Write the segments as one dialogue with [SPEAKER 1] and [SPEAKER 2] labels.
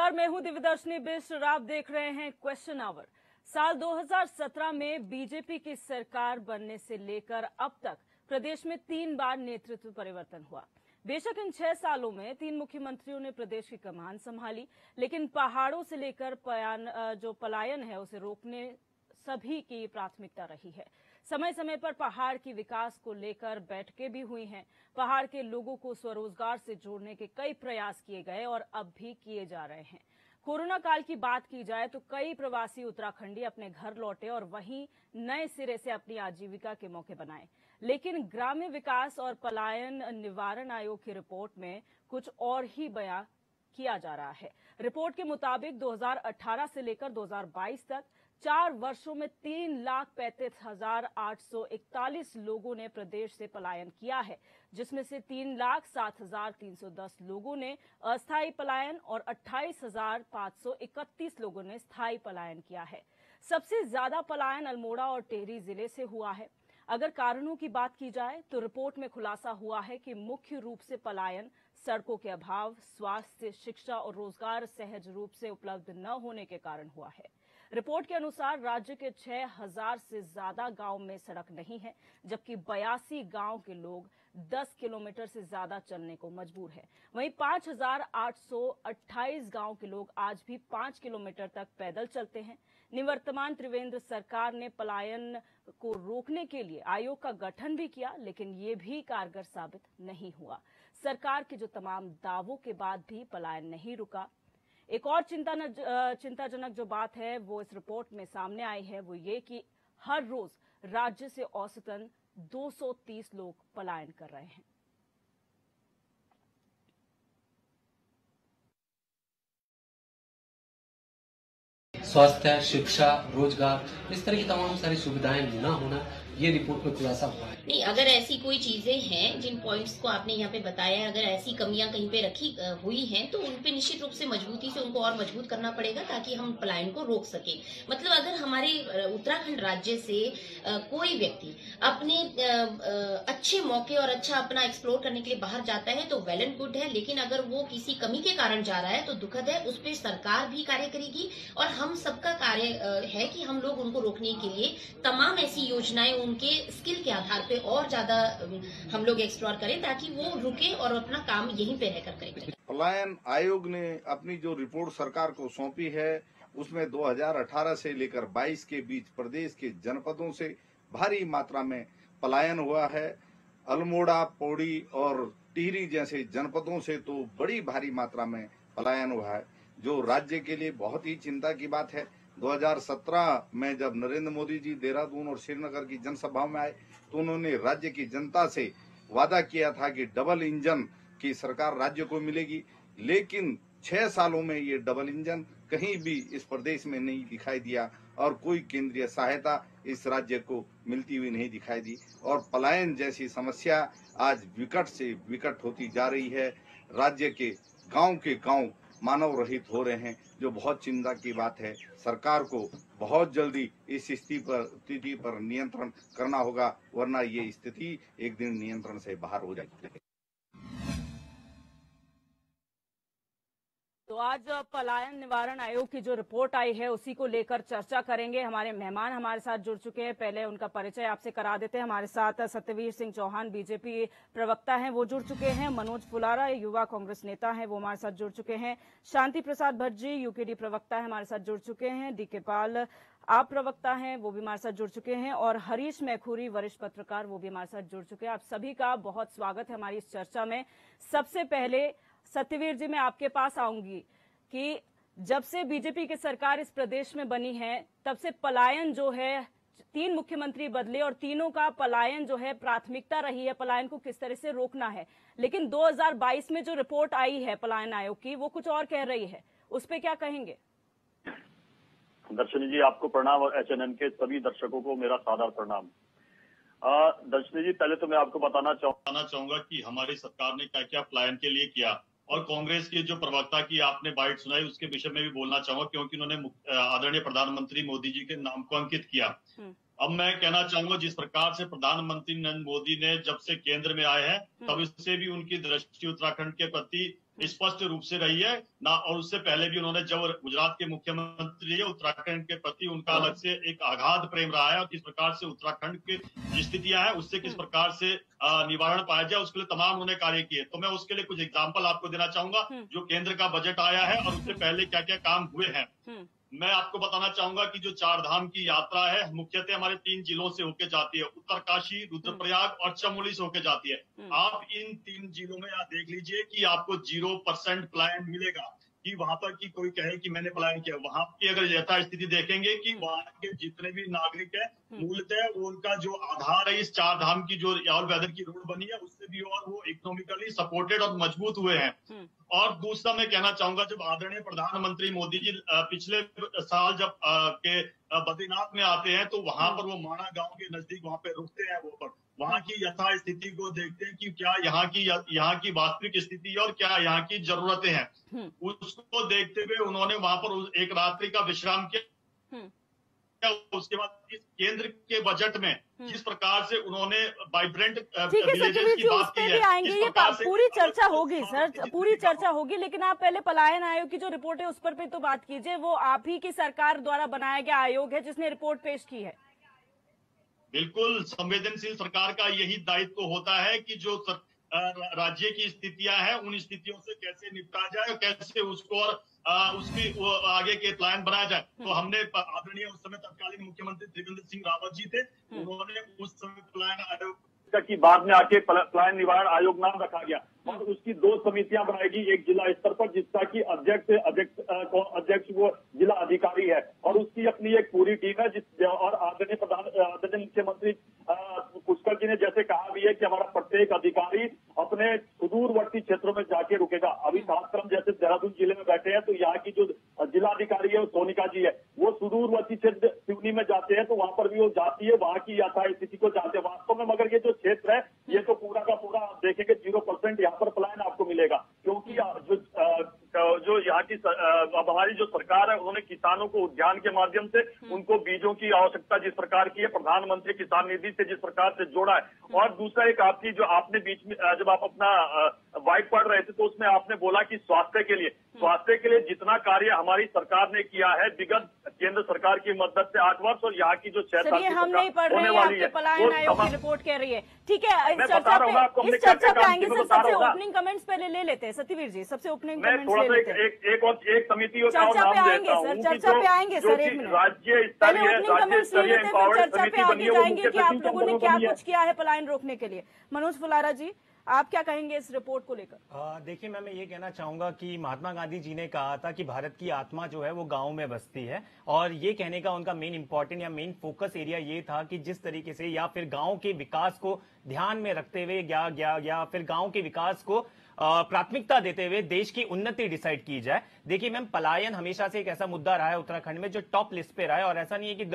[SPEAKER 1] नमस्कार, मैं हूं दिव्यदर्शनी बिष्ट। आप देख रहे हैं क्वेश्चन आवर। साल 2017 में बीजेपी की सरकार बनने से लेकर अब तक प्रदेश में 3 बार नेतृत्व परिवर्तन हुआ। बेशक इन 6 सालों में 3 मुख्यमंत्रियों ने प्रदेश की कमान संभाली, लेकिन पहाड़ों से लेकर जो पलायन है उसे रोकने सभी की प्राथमिकता रही है। समय समय पर पहाड़ की विकास को लेकर बैठकें भी हुई हैं। पहाड़ के लोगों को स्वरोजगार से जोड़ने के कई प्रयास किए गए और अब भी किए जा रहे हैं। कोरोना काल की बात की जाए तो कई प्रवासी उत्तराखंडी अपने घर लौटे और वहीं नए सिरे से अपनी आजीविका के मौके बनाए। लेकिन ग्राम्य विकास और पलायन निवारण आयोग की रिपोर्ट में कुछ और ही बयां किया जा रहा है। रिपोर्ट के मुताबिक 2018 से लेकर 2022 तक 4 वर्षों में 3,35,841 लोगों ने प्रदेश से पलायन किया है, जिसमें से 3,07,310 लोगों ने अस्थायी पलायन और 28,531 लोगों ने स्थायी पलायन किया है। सबसे ज्यादा पलायन अल्मोड़ा और टिहरी जिले से हुआ है। अगर कारणों की बात की जाए तो रिपोर्ट में खुलासा हुआ है कि मुख्य रूप से पलायन सड़कों के अभाव, स्वास्थ्य, शिक्षा और रोजगार सहज रूप से उपलब्ध न होने के कारण हुआ है। रिपोर्ट के अनुसार राज्य के 6,000 से ज्यादा गांव में सड़क नहीं है, जबकि 82 गांव के लोग 10 किलोमीटर से ज्यादा चलने को मजबूर है। वहीं 5,828 गांव के लोग आज भी 5 किलोमीटर तक पैदल चलते हैं। निवर्तमान त्रिवेंद्र सरकार ने पलायन को रोकने के लिए आयोग का गठन भी किया, लेकिन ये भी कारगर साबित नहीं हुआ। सरकार के जो तमाम दावों के बाद भी पलायन नहीं रुका। एक और चिंताजनक जो बात है वो इस रिपोर्ट में सामने आई है, वो ये कि हर रोज राज्य से औसतन 230 लोग पलायन कर रहे हैं।
[SPEAKER 2] स्वास्थ्य, शिक्षा, रोजगार, इस तरह की तमाम सारी सुविधाएं न होना, ये रिपोर्ट में खुलासा हुआ है।
[SPEAKER 3] नहीं, अगर ऐसी कोई चीजें हैं जिन पॉइंट्स को आपने यहाँ पे बताया है, अगर ऐसी कमियां कहीं पे रखी हुई हैं तो उन पे निश्चित रूप से मजबूती से उनको और मजबूत करना पड़ेगा ताकि हम पलायन को रोक सके। मतलब अगर हमारे उत्तराखंड राज्य से कोई व्यक्ति अपने अच्छे मौके और अच्छा अपना एक्सप्लोर करने के लिए बाहर जाता है तो वेल एंड गुड है, लेकिन अगर वो किसी कमी के कारण जा रहा है तो दुखद है। उस पर सरकार भी कार्य करेगी और हम सबका कार्य है कि हम लोग उनको रोकने के लिए तमाम ऐसी योजनाएं उनके स्किल के आधार पे और ज्यादा हम लोग एक्सप्लोर करें ताकि वो रुके और अपना काम यहीं पे रहकर करें।
[SPEAKER 4] पलायन आयोग ने अपनी जो रिपोर्ट सरकार को सौंपी है उसमें 2018 से लेकर 22 के बीच प्रदेश के जनपदों से भारी मात्रा में पलायन हुआ है। अल्मोड़ा, पौड़ी और टिहरी जैसे जनपदों से तो बड़ी भारी मात्रा में पलायन हुआ है, जो राज्य के लिए बहुत ही चिंता की बात है। 2017 में जब नरेंद्र मोदी जी देहरादून और श्रीनगर की जनसभाओं में आए तो उन्होंने राज्य की जनता से वादा किया था कि डबल इंजन की सरकार राज्य को मिलेगी, लेकिन 6 सालों में ये डबल इंजन कहीं भी इस प्रदेश में नहीं दिखाई दिया और कोई केंद्रीय सहायता इस राज्य को मिलती हुई नहीं दिखाई दी और पलायन जैसी समस्या आज विकट से विकट होती जा रही है। राज्य के गांव मानव रहित हो रहे हैं, जो बहुत चिंता की बात है। सरकार को बहुत जल्दी इस स्थिति पर नियंत्रण करना होगा, वरना ये स्थिति एक दिन नियंत्रण से बाहर हो जाएगी।
[SPEAKER 1] तो आज पलायन निवारण आयोग की जो रिपोर्ट आई है उसी को लेकर चर्चा करेंगे। हमारे मेहमान हमारे साथ जुड़ चुके हैं, पहले उनका परिचय आपसे करा देते हैं। हमारे साथ सत्यवीर सिंह चौहान बीजेपी प्रवक्ता हैं, वो जुड़ चुके हैं। मनोज फुलारा युवा कांग्रेस नेता हैं, वो हमारे साथ जुड़ चुके हैं। शांति प्रसाद भज्जी यूकेडी प्रवक्ता है, हमारे साथ जुड़ चुके हैं। डीके पाल आप प्रवक्ता हैं, वो भी हमारे साथ जुड़ चुके हैं। और हरीश मैखुरी वरिष्ठ पत्रकार, वो भी हमारे साथ जुड़ चुके हैं। आप सभी का बहुत स्वागत है हमारी इस चर्चा में। सबसे पहले सत्यवीर जी, मैं आपके पास आऊंगी कि जब से बीजेपी की सरकार इस प्रदेश में बनी है तब से पलायन जो है, 3 मुख्यमंत्री बदले और तीनों का पलायन जो है प्राथमिकता रही है, पलायन को किस तरह से रोकना है। लेकिन 2022 में जो रिपोर्ट आई है पलायन आयोग की, वो कुछ और कह रही है, उस पर क्या कहेंगे?
[SPEAKER 5] दर्शनी जी, आपको प्रणाम और HNN के सभी दर्शकों को मेरा सादर प्रणाम। दर्शनी जी, पहले तो मैं आपको बताना चाहूंगा कि हमारी सरकार ने क्या क्या पलायन के लिए किया और कांग्रेस के जो प्रवक्ता की आपने बाइट सुनाई उसके विषय में भी बोलना चाहूंगा, क्योंकि उन्होंने आदरणीय प्रधानमंत्री मोदी जी के नाम को अंकित किया। अब मैं कहना चाहूंगा, जिस प्रकार से प्रधानमंत्री नरेंद्र मोदी ने जब से केंद्र में आए हैं तब इससे भी उनकी दृष्टि उत्तराखंड के प्रति स्पष्ट रूप से रही है ना। और उससे पहले भी उन्होंने, जब गुजरात के मुख्यमंत्री है, उत्तराखंड के प्रति उनका अलग से एक अगाध प्रेम रहा है, और किस प्रकार से उत्तराखंड की स्थितियां हैं उससे किस प्रकार से निवारण पाया जाए, उसके लिए तमाम उन्होंने कार्य किए। तो मैं उसके लिए कुछ एग्जाम्पल आपको देना चाहूंगा, जो केंद्र का बजट आया है और उससे पहले क्या क्या काम हुए हैं। मैं आपको बताना चाहूंगा कि जो चार धाम की यात्रा है मुख्यतः हमारे 3 जिलों से होके जाती है, उत्तरकाशी, रुद्रप्रयाग और चमोली से होके जाती है। आप इन 3 जिलों में आप देख लीजिए कि आपको 0% पलायन मिलेगा, कि वहां पर की कोई कहे कि मैंने पलायन किया। वहां की अगर यथा स्थिति देखेंगे कि वहां के जितने भी नागरिक है मूलतः उनका जो आधार है इस चार धाम की जो ऑल वेदर की रोड बनी है उससे भी और वो इकोनॉमिकली सपोर्टेड और मजबूत हुए हैं। और दूसरा मैं कहना चाहूंगा, जब आदरणीय प्रधानमंत्री मोदी जी पिछले साल जब के बद्रीनाथ में आते हैं तो वहां पर वो माणा गांव के नजदीक वहां पे रुकते हैं, वो पर वहां की यथा स्थिति को देखते हैं कि क्या यहाँ की वास्तविक स्थिति और क्या यहाँ की जरूरतें हैं। उसको देखते हुए उन्होंने वहां पर एक रात्रि का विश्राम किया। उसके बाद इस केंद्र के बजट में जिस प्रकार से उन्होंने वाइब्रेंट विलेजेस की बात की है,
[SPEAKER 1] आएंगे, ये पूरी चर्चा होगी सर, पूरी चर्चा होगी, लेकिन आप पहले पलायन आयोग की जो रिपोर्ट है उस पर भी तो बात कीजिए। वो आप ही की सरकार द्वारा बनाया गया आयोग है जिसने रिपोर्ट पेश की है।
[SPEAKER 5] बिल्कुल, संवेदनशील सरकार का यही दायित्व होता है कि जो राज्य की स्थितियां हैं उन स्थितियों से कैसे निपटा जाए और कैसे उसको और उसकी आगे के प्लान बनाया जाए। तो हमने आदरणीय उस समय तत्कालीन मुख्यमंत्री त्रिवेंद्र सिंह रावत जी थे, उन्होंने उस समय प्लान आयोग की बाद में आके प्लान निवारण आयोग नाम रखा गया और उसकी 2 समितियां बनाएगी, एक जिला स्तर पर जिसका की अध्यक्ष वो जिला अधिकारी है और उसकी अपनी एक पूरी टीम है और आदरणीय मुख्यमंत्री पुष्कर जी ने जैसे कहा भी है कि हमारा प्रत्येक अधिकारी अपने सुदूरवर्ती क्षेत्रों में जाके रुकेगा। अभी खासकर हम जैसे देहरादून जिले में बैठे हैं तो यहाँ की जो जिलाधिकारी है सोनिका जी है, वो सुदूरवर्ती क्षेत्र सिवनी में जाते हैं तो वहां पर भी वो जाती है, वहां की यथा स्थिति को जानते हैं वास्तव में। मगर ये जो क्षेत्र है ये तो पूरा का पूरा देखेंगे 0% यहाँ पर पलायन आपको मिलेगा, क्योंकि जो यहाँ की अब हमारी जो सरकार है उन्होंने किसानों को उद्यान के माध्यम से उनको बीजों की आवश्यकता जिस प्रकार की है प्रधानमंत्री किसान निधि से जिस प्रकार से जोड़ा है। और दूसरा एक आपकी जो आपने बीच में जब आप अपना वाइट पढ़ रहे थे तो उसमें आपने बोला कि स्वास्थ्य के लिए जितना कार्य हमारी सरकार ने किया है विगत केंद्र सरकार की मदद से 8 वर्ष और यहाँ की जो 6 साल की
[SPEAKER 1] हम नहीं पढ़ रहे हैं, आपके पलायन आयोग की रिपोर्ट कह रही है। ठीक है, इस चर्चा पे आएंगे सर। सबसे ओपनिंग कमेंट्स पहले ले लेते हैं सतीवीर जी, सबसे ओपनिंग कमेंट्स ले लेते हैं।
[SPEAKER 5] एक समिति
[SPEAKER 1] चर्चा पे आएंगे सर, चर्चा पे आएंगे सर, एक मिनट
[SPEAKER 5] राज्य
[SPEAKER 1] पहले ओपनिंग कमेंट्स ले लेते हैं, फिर चर्चा पे आगे जाएंगे कि आप लोगों ने क्या कुछ किया है पलायन रोकने के लिए। मनोज फुलारा जी, आप क्या कहेंगे इस रिपोर्ट को लेकर?
[SPEAKER 6] देखिए, मैं ये कहना चाहूंगा कि महात्मा गांधी जी ने कहा था कि भारत की आत्मा जो है वो गांव में बसती है, और ये कहने का उनका मेन इंपॉर्टेंट या मेन फोकस एरिया ये था कि जिस तरीके से या फिर गांव के विकास को ध्यान में रखते हुए या फिर गांव के विकास को प्राथमिकता देते हुए देश की उन्नति डिसाइड की जाए। देखिए मैम, पलायन हमेशा से एक ऐसा मुद्दा रहा है उत्तराखंड में जो टॉप लिस्ट पे रहा है, और ऐसा नहीं है कि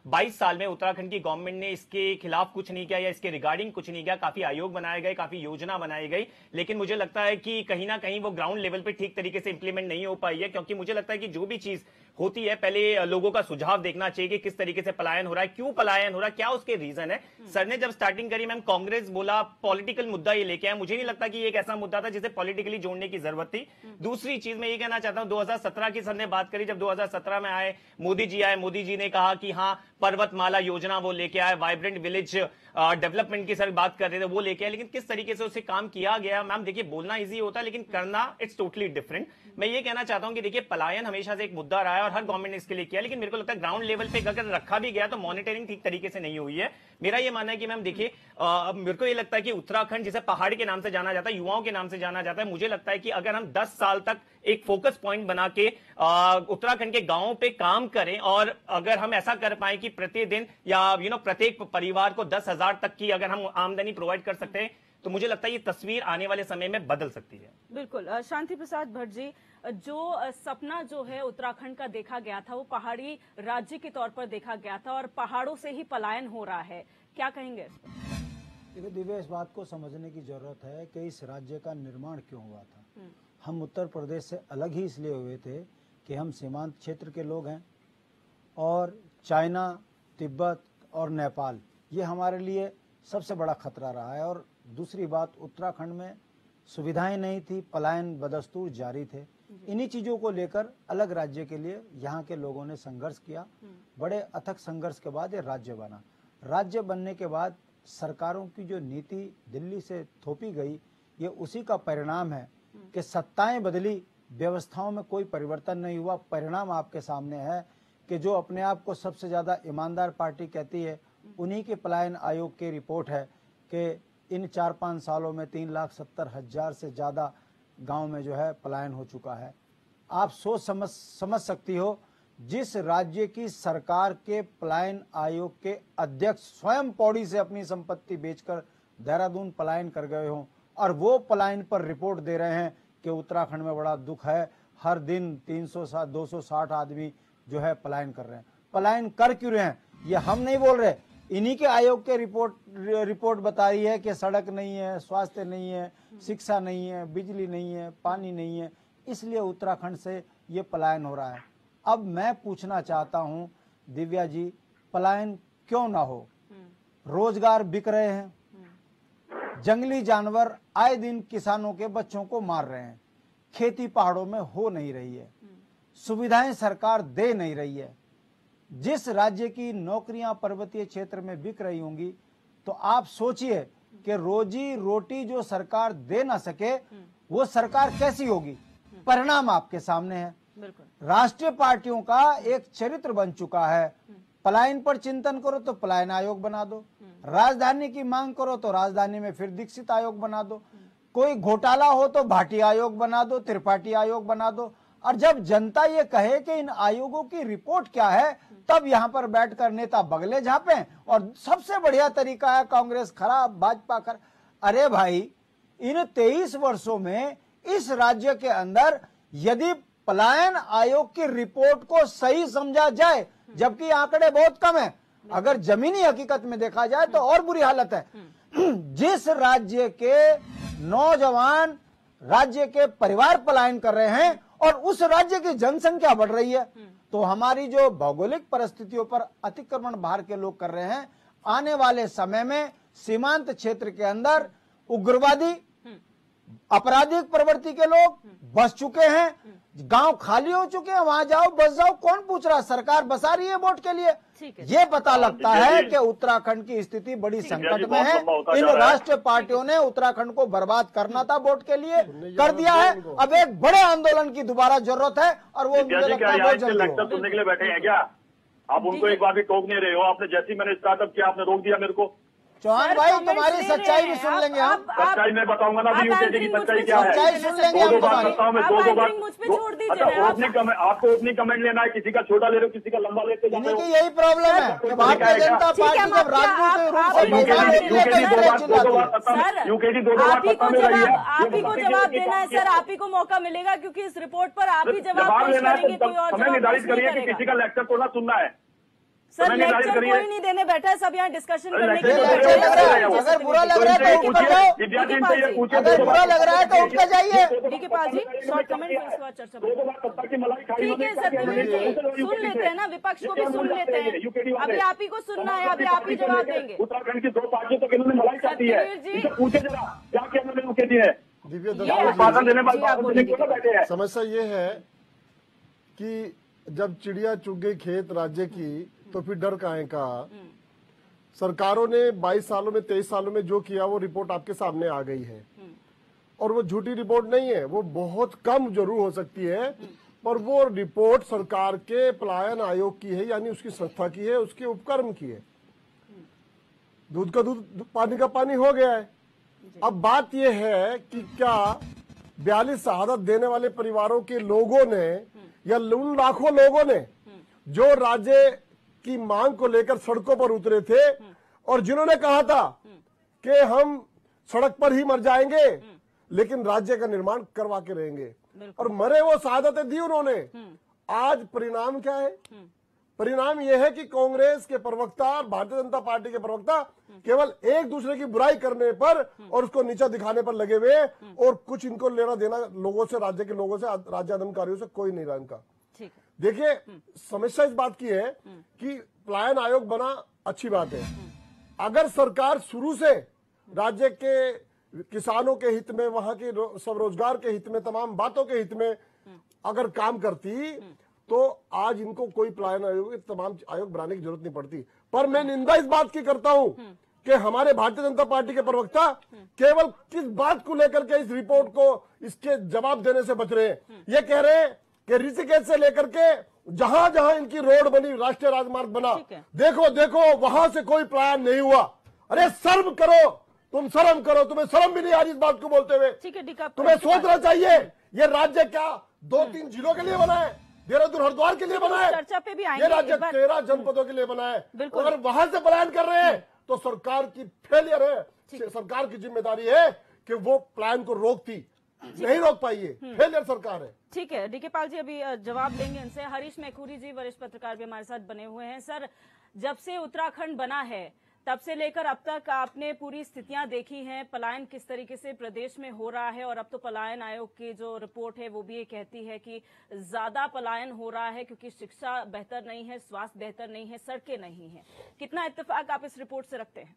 [SPEAKER 6] 22 साल में उत्तराखंड की गवर्नमेंट ने इसके खिलाफ कुछ नहीं किया या इसके रिगार्डिंग कुछ नहीं किया। काफी आयोग बनाए गए, काफी योजना बनाई गई, लेकिन मुझे लगता है कि कहीं ना कहीं वो ग्राउंड लेवल पे ठीक तरीके से इंप्लीमेंट नहीं हो पाई है, क्योंकि मुझे लगता है कि जो भी चीज होती है पहले लोगों का सुझाव देखना चाहिए कि किस तरीके से पलायन हो रहा है, क्यों पलायन हो रहा है, क्या उसके रीजन है। सर ने जब स्टार्टिंग करी मैम, कांग्रेस बोला पॉलिटिकल मुद्दा ये लेके आए, मुझे नहीं लगता कि ये एक ऐसा मुद्दा था जिसे पॉलिटिकली जोड़ने की जरूरत थी। दूसरी चीज मैं ये कहना चाहता हूं, 2017 की सर ने बात करी, जब 2017 में आए मोदी जी ने कहा कि हाँ पर्वतमाला योजना वो लेके आए, वाइब्रेंट विलेज डेवलपमेंट की सर बात कर रहे थे वो लेके आए, लेकिन किस तरीके से उसे काम किया गया मैम, देखिए बोलना इजी होता है लेकिन करना इट्स टोटली डिफरेंट। मैं ये कहना चाहता हूं कि देखिए पलायन हमेशा से एक मुद्दा रहा है और हर गवर्नमेंट ने इसके लिए किया, लेकिन मेरे को लगता है ग्राउंड लेवल पे अगर रखा भी गया तो मॉनिटरिंग ठीक तरीके से नहीं हुई है। मेरा ये मानना है कि मैम देखिए मेरे को ये लगता है कि उत्तराखंड जिसे पहाड़ के नाम से जाना जाता है, युवाओं के नाम से जाना जाता है, मुझे लगता है कि अगर हम 10 साल तक एक फोकस पॉइंट बना के उत्तराखंड के गांवों पे काम करें और अगर हम ऐसा कर पाए कि प्रतिदिन या प्रत्येक परिवार को 10,000 तक की अगर हम आमदनी प्रोवाइड कर सकते हैं तो मुझे लगता है ये तस्वीर आने वाले समय में बदल सकती है।
[SPEAKER 1] बिल्कुल। शांति प्रसाद भट्ट जी, जो सपना जो है उत्तराखंड का देखा गया था वो पहाड़ी राज्य के तौर पर देखा गया था और पहाड़ों से ही पलायन हो रहा है, क्या कहेंगे इस पर?
[SPEAKER 7] देखिए दिव्या, इस बात को समझने की जरूरत है कि इस राज्य का निर्माण क्यों हुआ था। हम उत्तर प्रदेश से अलग ही इसलिए हुए थे कि हम सीमांत क्षेत्र के लोग हैं और चाइना, तिब्बत और नेपाल ये हमारे लिए सबसे बड़ा खतरा रहा है। और दूसरी बात, उत्तराखंड में सुविधाएं नहीं थी, पलायन बदस्तूर जारी थे। इन्हीं चीजों को लेकर अलग राज्य के लिए यहाँ के लोगों ने संघर्ष किया। बड़े अथक संघर्ष के बाद ये राज्य बना। राज्य बनने के बाद सरकारों की जो नीति दिल्ली से थोपी गई, ये उसी का परिणाम है कि सत्ताएं बदली, व्यवस्थाओं में कोई परिवर्तन नहीं हुआ। परिणाम आपके सामने है कि जो अपने आप को सबसे ज्यादा ईमानदार पार्टी कहती है, उन्हीं के पलायन आयोग की रिपोर्ट है कि इन 4-5 सालों में 3,70,000 से ज्यादा गांव में जो है पलायन हो चुका है। आप सोच समझ सकती हो, जिस राज्य की सरकार के पलायन आयोग के अध्यक्ष स्वयं पौड़ी से अपनी संपत्ति बेचकर देहरादून पलायन कर गए हों और वो पलायन पर रिपोर्ट दे रहे हैं कि उत्तराखंड में बड़ा दुख है, हर दिन 260 आदमी जो है पलायन कर रहे हैं। पलायन कर क्यों रहे हैं ये हम नहीं बोल रहे, इन्हीं के आयोग के रिपोर्ट बता रही है कि सड़क नहीं है, स्वास्थ्य नहीं है, शिक्षा नहीं है, बिजली नहीं है, पानी नहीं है, इसलिए उत्तराखंड से ये पलायन हो रहा है। अब मैं पूछना चाहता हूं दिव्या जी, पलायन क्यों ना हो? रोजगार बिक रहे हैं, जंगली जानवर आए दिन किसानों के बच्चों को मार रहे हैं, खेती पहाड़ों में हो नहीं रही है, सुविधाएं सरकार दे नहीं रही है। जिस राज्य की नौकरियां पर्वतीय क्षेत्र में बिक रही होंगी, तो आप सोचिए कि रोजी रोटी जो सरकार दे ना सके वो सरकार कैसी होगी। परिणाम आपके सामने है। राष्ट्रीय पार्टियों का एक चरित्र बन चुका है, पलायन पर चिंतन करो तो पलायन आयोग बना दो, राजधानी की मांग करो तो राजधानी में फिर दीक्षित आयोग बना दो, कोई घोटाला हो तो भाटी आयोग बना दो, त्रिपाठी आयोग बना दो। और जब जनता ये कहे कि इन आयोगों की रिपोर्ट क्या है, तब यहाँ पर बैठकर नेता बगले झापे और सबसे बढ़िया तरीका है कांग्रेस खराब, भाजपा खराब। अरे भाई, इन 23 वर्षों में इस राज्य के अंदर यदि पलायन आयोग की रिपोर्ट को सही समझा जाए, जबकि आंकड़े बहुत कम है, अगर जमीनी हकीकत में देखा जाए तो और बुरी हालत है। जिस राज्य के नौजवान, राज्य के परिवार पलायन कर रहे हैं और उस राज्य की जनसंख्या बढ़ रही है, तो हमारी जो भौगोलिक परिस्थितियों पर अतिक्रमण बाहर के लोग कर रहे हैं, आने वाले समय में सीमांत क्षेत्र के अंदर उग्रवादी, आपराधिक प्रवृत्ति के लोग बस चुके हैं, गांव खाली हो चुके हैं, वहां जाओ बस जाओ, कौन पूछ रहा, सरकार बसा रही है वोट के लिए। ये पता लगता है कि उत्तराखंड की स्थिति बड़ी संकट में है। इन राष्ट्रीय पार्टियों ने उत्तराखंड को बर्बाद करना था वोट के लिए, कर दिया है। अब एक बड़े आंदोलन की दोबारा जरूरत है और वो मुझे लगता है बहुत जल्दी
[SPEAKER 5] लेक्चर सुनने के लिए बैठे हैं क्या आप? उनको एक बार भी टोक नहीं रहे हो। आपने जैसे मैंने स्टार्टअप किया, आपने रोक दिया मेरे को।
[SPEAKER 7] चौहान भाई, तुम्हारी सच्चाई भी सुन लेंगे हम।
[SPEAKER 5] सच्चाई मैं बताऊंगा ना, यूकेजी की सच्चाई क्या है।
[SPEAKER 7] सच्चाई सुन लेंगे हम।
[SPEAKER 5] दो बार बताऊं मैं, दो बार।
[SPEAKER 1] अच्छा,
[SPEAKER 5] आपको ओपनिंग कमेंट लेना है, किसी का छोटा ले रहे हो, किसी का लंबा लेते जाते हो।
[SPEAKER 7] यही प्रॉब्लम है कि भारतीय जनता पार्टी जब राजनीतिक रूप से
[SPEAKER 5] यूकेजी दो बार
[SPEAKER 1] आप ही को जवाब देना है सर, आप ही को मौका मिलेगा, क्योंकि इस रिपोर्ट पर आप ही जवाब पेश करेंगे, कोई और
[SPEAKER 5] समय निर्धारित करिए कि किसी का लेक्चर थोड़ा सुनना है।
[SPEAKER 1] सर लेक्चर कोई नहीं देने बैठा है, सब यहाँ डिस्कशन करने के लिए।
[SPEAKER 7] अगर बुरा लग रहा है तो उठ कर जाओ, अगर बुरा लग रहा है तो उठ कर जाइए।
[SPEAKER 1] DK Pal ji, short comment, इसके बाद चर्चा। ठीक है सर, सुन लेते हैं ना, विपक्ष को भी सुन लेते हैं। अभी आप ही को सुनना है, अभी आप ही जवाब देंगे।
[SPEAKER 5] उत्तराखंड की 2 पार्टियों तक इन्होंने मलाई खाती है, पूछे जरा क्या क्या उन्होंने यूकेजी है।
[SPEAKER 8] समस्या ये है कि जब चिड़िया चुग गई खेत राज्य की, तो फिर डर काहे का। सरकारों ने 22 सालों में, 23 सालों में जो किया वो रिपोर्ट आपके सामने आ गई है, और वो झूठी रिपोर्ट नहीं है, वो बहुत कम जरूर हो सकती है, पर वो रिपोर्ट सरकार के पलायन आयोग की है, यानी उसकी संस्था की है, उसके उपक्रम की है। दूध का दूध, पानी का पानी हो गया है। अब बात यह है कि क्या 42 शहादत देने वाले परिवारों के लोगों ने या उन लाखों लोगों ने जो राज्य की मांग को लेकर सड़कों पर उतरे थे और जिन्होंने कहा था कि हम सड़क पर ही मर जाएंगे लेकिन राज्य का निर्माण करवा के रहेंगे, और मरे वो शहादतें दी उन्होंने। आज परिणाम क्या है? परिणाम यह है कि कांग्रेस के प्रवक्ता और भारतीय जनता पार्टी के प्रवक्ता केवल एक दूसरे की बुराई करने पर और उसको नीचा दिखाने पर लगे हुए, और कुछ इनको लेना देना लोगों से, राज्य के लोगों से, राज्य आंदोलनकारियों से कोई नहीं रहा इनका। देखिए, समस्या इस बात की है कि पलायन आयोग बना, अच्छी बात है। अगर सरकार शुरू से राज्य के किसानों के हित में, वहां के स्वरोजगार के हित में, तमाम बातों के हित में अगर काम करती तो आज इनको कोई पलायन आयोग, तमाम आयोग बनाने की जरूरत नहीं पड़ती। पर मैं निंदा इस बात की करता हूं कि हमारे भारतीय जनता पार्टी के प्रवक्ता केवल किस बात को लेकर के इस रिपोर्ट को, इसके जवाब देने से बच रहे हैं। ये कह रहे हैं कि ऋषिकेश से लेकर के जहां जहां इनकी रोड बनी, राष्ट्रीय राजमार्ग बना, देखो देखो वहां से कोई पलायन नहीं हुआ। अरे शर्म करो, तुम शर्म करो, तुम्हें शर्म भी नहीं आ रही इस बात को बोलते हुए। तुम्हें सोचना चाहिए ये राज्य क्या 2-3 जिलों के लिए बना है, देहरादून हरिद्वार के लिए बना है,
[SPEAKER 1] चर्चा पे भी आएंगे।
[SPEAKER 8] ये राज्य 13 जनपदों के लिए बना है। अगर वहां से पलायन कर रहे हैं तो सरकार की फेलियर है, सरकार की जिम्मेदारी है कि वो पलायन को रोकती, नहीं रोक पाई है, फेलियर सरकार है।
[SPEAKER 1] ठीक है, डीके पाल जी अभी जवाब देंगे इनसे। हरीश मैखुरी जी वरिष्ठ पत्रकार भी हमारे साथ बने हुए हैं। सर, जब से उत्तराखंड बना है तब से लेकर अब तक आपने पूरी स्थितियां देखी हैं, पलायन किस तरीके से प्रदेश में हो रहा है, और अब तो पलायन आयोग की जो रिपोर्ट है वो भी ये कहती है कि ज्यादा पलायन हो रहा है क्योंकि शिक्षा बेहतर नहीं है, स्वास्थ्य बेहतर नहीं है, सड़कें नहीं है। कितना इत्तेफाक आप इस रिपोर्ट से रखते हैं?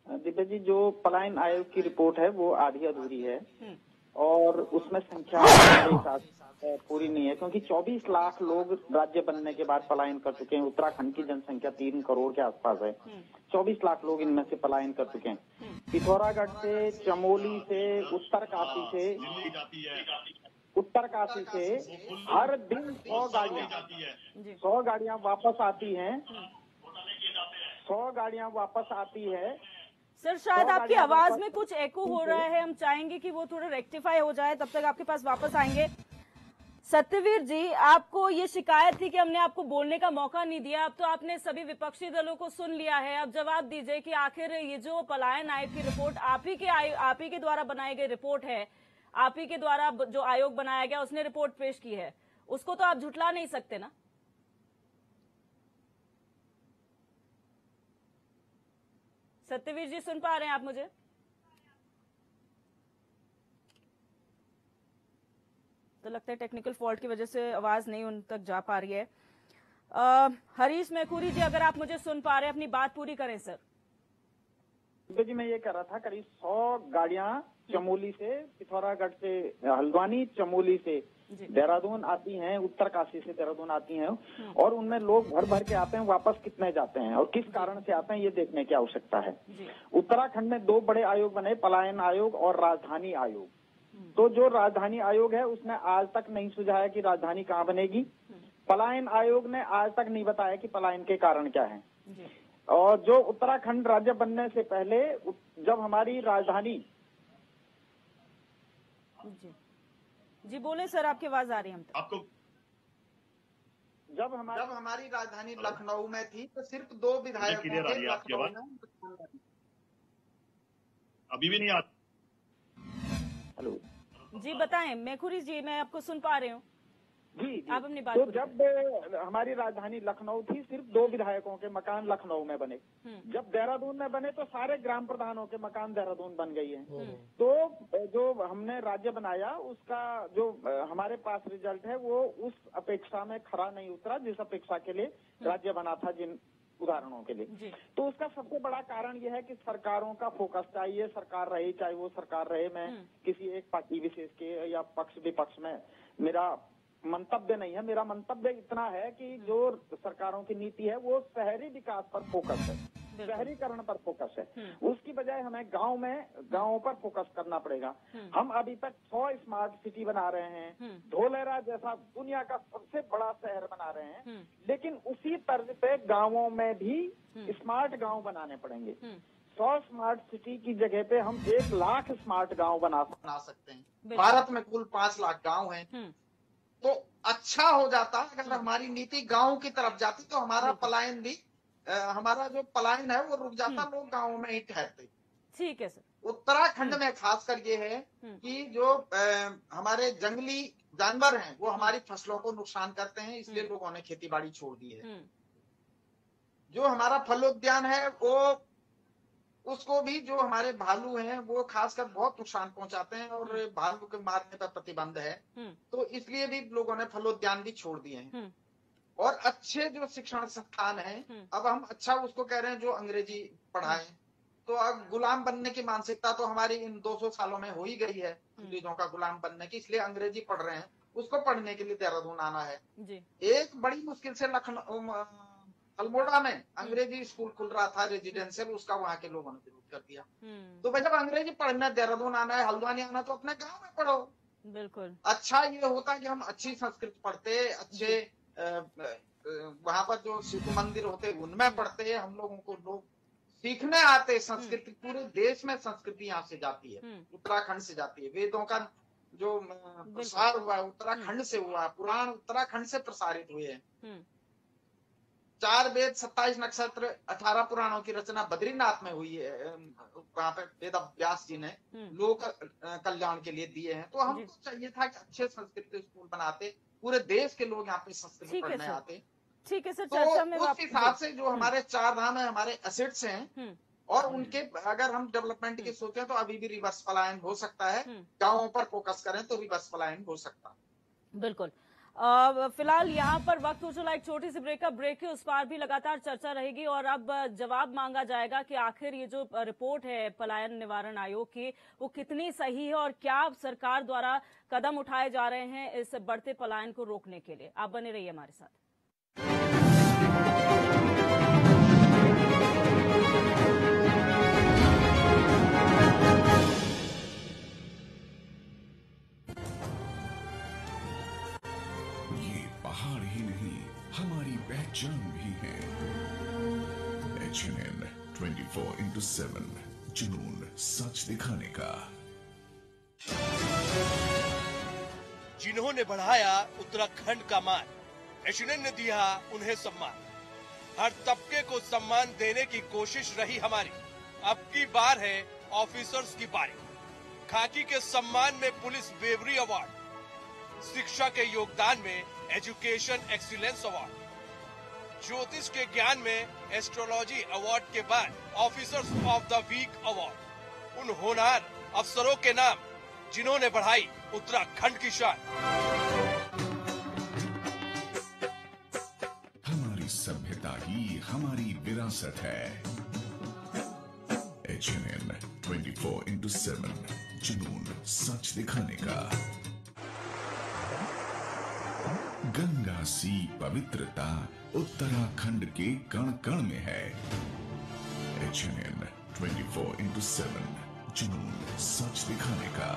[SPEAKER 9] दिव्या जी, जो पलायन आयोग की रिपोर्ट है वो आधी अधूरी है और उसमें संख्या मेरे साथ पूरी नहीं है, क्योंकि 24 लाख लोग राज्य बनने के बाद पलायन कर चुके हैं। उत्तराखंड की जनसंख्या 3 करोड़ के आसपास है। 24 लाख लोग इनमें से पलायन कर चुके हैं। पिथौरागढ़ से, चमोली से, उत्तरकाशी से हर दिन 100 गाड़ियां वापस आती हैं। 100 गाड़ियां वापस आती है।
[SPEAKER 1] सर, शायद आपकी आवाज में कुछ एको हो रहा है, हम चाहेंगे कि वो थोड़ा रेक्टिफाई हो जाए, तब तक आपके पास वापस आएंगे। सत्यवीर जी, आपको ये शिकायत थी कि हमने आपको बोलने का मौका नहीं दिया। अब तो आपने सभी विपक्षी दलों को सुन लिया है। अब जवाब दीजिए कि आखिर ये जो पलायन आयोग की रिपोर्ट आप ही के द्वारा बनाई गई रिपोर्ट है, आप ही के द्वारा जो आयोग बनाया गया उसने रिपोर्ट पेश की है, उसको तो आप झुठला नहीं सकते ना। सत्यवीर जी, सुन पा रहे हैं आप मुझे? तो लगता है टेक्निकल फॉल्ट की वजह से आवाज नहीं उन तक जा पा रही है। हरीश मैखुरी जी, अगर आप मुझे सुन पा रहे हैं, अपनी बात पूरी करें सर।
[SPEAKER 9] जी, मैं ये कह रहा था, करीब 100 गाड़ियां चमोली से, पिथौरागढ़ से हल्द्वानी, चमोली से देहरादून आती हैं, उत्तरकाशी से देहरादून आती हैं, और उनमें लोग भर भर के आते हैं। वापस कितने जाते हैं और किस कारण से आते हैं, ये देखने की आवश्यकता है। उत्तराखंड में 2 बड़े आयोग बने, पलायन आयोग और राजधानी आयोग। तो जो राजधानी आयोग है उसने आज तक नहीं सुझाया कि राजधानी कहाँ बनेगी। पलायन आयोग ने आज तक नहीं बताया कि पलायन के कारण क्या है। और जो उत्तराखंड राज्य बनने से पहले जब हमारी राजधानी
[SPEAKER 1] जी बोले सर, आपकी आवाज आ रही है
[SPEAKER 9] आपको। जब हमारी राजधानी लखनऊ में थी तो सिर्फ 2 विधायकों के लखनऊ में।
[SPEAKER 5] अभी भी नहीं आ।
[SPEAKER 9] हेलो
[SPEAKER 1] जी, बताएं मैखुरी जी, मैं आपको सुन पा रही हूँ।
[SPEAKER 9] जी,
[SPEAKER 1] आप अपनी बात।
[SPEAKER 9] तो जब हमारी राजधानी लखनऊ थी, सिर्फ 2 विधायकों के मकान लखनऊ में बने। जब देहरादून में बने तो सारे ग्राम प्रधानों के मकान देहरादून बन गई हैं। तो जो हमने राज्य बनाया उसका जो हमारे पास रिजल्ट है वो उस अपेक्षा में खरा नहीं उतरा जिस अपेक्षा के लिए राज्य बना था, जिन उदाहरणों के लिए। तो उसका सबसे बड़ा कारण यह है कि सरकारों का फोकस, चाहिए सरकार रहे चाहे वो सरकार रहे, मैं किसी एक पार्टी विशेष के या पक्ष विपक्ष में मेरा मंतव्य नहीं है। मेरा मंतव्य इतना है कि जो सरकारों की नीति है वो शहरी विकास पर फोकस है, शहरीकरण पर फोकस है। उसकी बजाय हमें गांवों पर फोकस करना पड़ेगा। हम अभी तक 100 स्मार्ट सिटी बना रहे हैं, धोलेरा जैसा दुनिया का सबसे बड़ा शहर बना रहे हैं, लेकिन उसी तर्ज पे गांवों में भी स्मार्ट गांव बनाने पड़ेंगे। 100 स्मार्ट सिटी की जगह पे हम 1 लाख स्मार्ट गांव बना सकते हैं। भारत में कुल 5 लाख गांव हैं, तो अच्छा हो जाता अगर हमारी नीति गांव की तरफ जाती, तो हमारा पलायन भी, हमारा जो पलायन है वो रुक जाता, लोग गांवों में ही ठहरते।
[SPEAKER 1] ठीक है सर।
[SPEAKER 9] उत्तराखंड में खासकर ये है कि जो हमारे जंगली जानवर हैं वो हमारी फसलों को नुकसान करते हैं, इसलिए लोगों ने खेती बाड़ी छोड़ दी है। जो हमारा फलोद्यान है वो, उसको भी जो हमारे भालू हैं वो खासकर बहुत नुकसान पहुंचाते हैं और भालू के मारने पर प्रतिबंध है, तो इसलिए भी लोगों ने फलोद्यान भी छोड़ दिए हैं। और अच्छे जो शिक्षण संस्थान हैं, अब हम अच्छा उसको कह रहे हैं जो अंग्रेजी पढ़ाएं,
[SPEAKER 10] तो अब गुलाम बनने की मानसिकता तो हमारी इन 200 सालों में हो ही गई है, अंग्रेजों का गुलाम बनने की, इसलिए अंग्रेजी पढ़ रहे हैं। उसको पढ़ने के लिए देहरादून आना है
[SPEAKER 1] जी।
[SPEAKER 10] एक बड़ी मुश्किल से लखनऊ अल्मोड़ा में अंग्रेजी स्कूल खुल रहा था रेजिडेंशियल, उसका वहां के लोगों ने विरोध कर दिया। तो भाई जब अंग्रेजी पढ़ना देहरादून आना है, हल्द्वानी आना, तो अपने गांव में पढ़ो।
[SPEAKER 1] बिल्कुल।
[SPEAKER 10] अच्छा ये होता कि हम अच्छी संस्कृत पढ़ते, अच्छे वहां पर जो शिव मंदिर होते उनमें पढ़ते, हम लोगों को लोग सीखने आते संस्कृति। पूरे देश में संस्कृति यहाँ से जाती है, उत्तराखंड से जाती है। वेदों का जो प्रसार हुआ उत्तराखंड से हुआ, पुराण उत्तराखंड से प्रसारित हुए हैं। 4 वेद 27 नक्षत्र 18 पुराणों की रचना बद्रीनाथ में हुई है, वहां पे वेद व्यास जी ने लोक कल्याण के लिए दिए हैं। तो हमको चाहिए था कि अच्छे संस्कृत स्कूल बनाते, पूरे देश के लोग यहाँ पे संस्कृत पढ़ने आते।
[SPEAKER 1] ठीक है सर,
[SPEAKER 10] तो
[SPEAKER 1] चर्चा में
[SPEAKER 10] उस हिसाब से जो हमारे 4 धाम है, हमारे एसेट्स हैं, और उनके अगर हम डेवलपमेंट की सोचें तो अभी भी रिवर्स पलायन हो सकता है। गांवों पर फोकस करें तो रिवर्स पलायन हो सकता है।
[SPEAKER 1] बिल्कुल। फिलहाल यहाँ पर वक्त हो चला एक छोटी सी ब्रेक के उस पार भी लगातार चर्चा रहेगी और अब जवाब मांगा जाएगा कि आखिर ये जो रिपोर्ट है पलायन निवारण आयोग की वो कितनी सही है और क्या सरकार द्वारा कदम उठाए जा रहे हैं इस बढ़ते पलायन को रोकने के लिए। आप बने रहिए हमारे साथ।
[SPEAKER 11] पहाड़ ही नहीं हमारी पहचान भी है। HNN 24/7 जुनून सच दिखाने का।
[SPEAKER 12] जिन्होंने बढ़ाया उत्तराखंड का मान, HNN ने दिया उन्हें सम्मान। हर तबके को सम्मान देने की कोशिश रही हमारी। अब की बार है ऑफिसर्स की बारी। खाकी के सम्मान में पुलिस ब्रेवरी अवार्ड, शिक्षा के योगदान में एजुकेशन एक्सीलेंस अवार्ड, ज्योतिष के ज्ञान में एस्ट्रोलॉजी अवार्ड के बाद officers of the week award. उन होनहार अफसरों के नाम जिन्होंने बढ़ाई उत्तराखंड की शान।
[SPEAKER 11] हमारी सभ्यता ही हमारी विरासत है। HNN 24/7 जुनून सच दिखाने का। गंगा सी पवित्रता उत्तराखंड के कण कण में है। HNN 24/7 जुनून सच दिखाने का।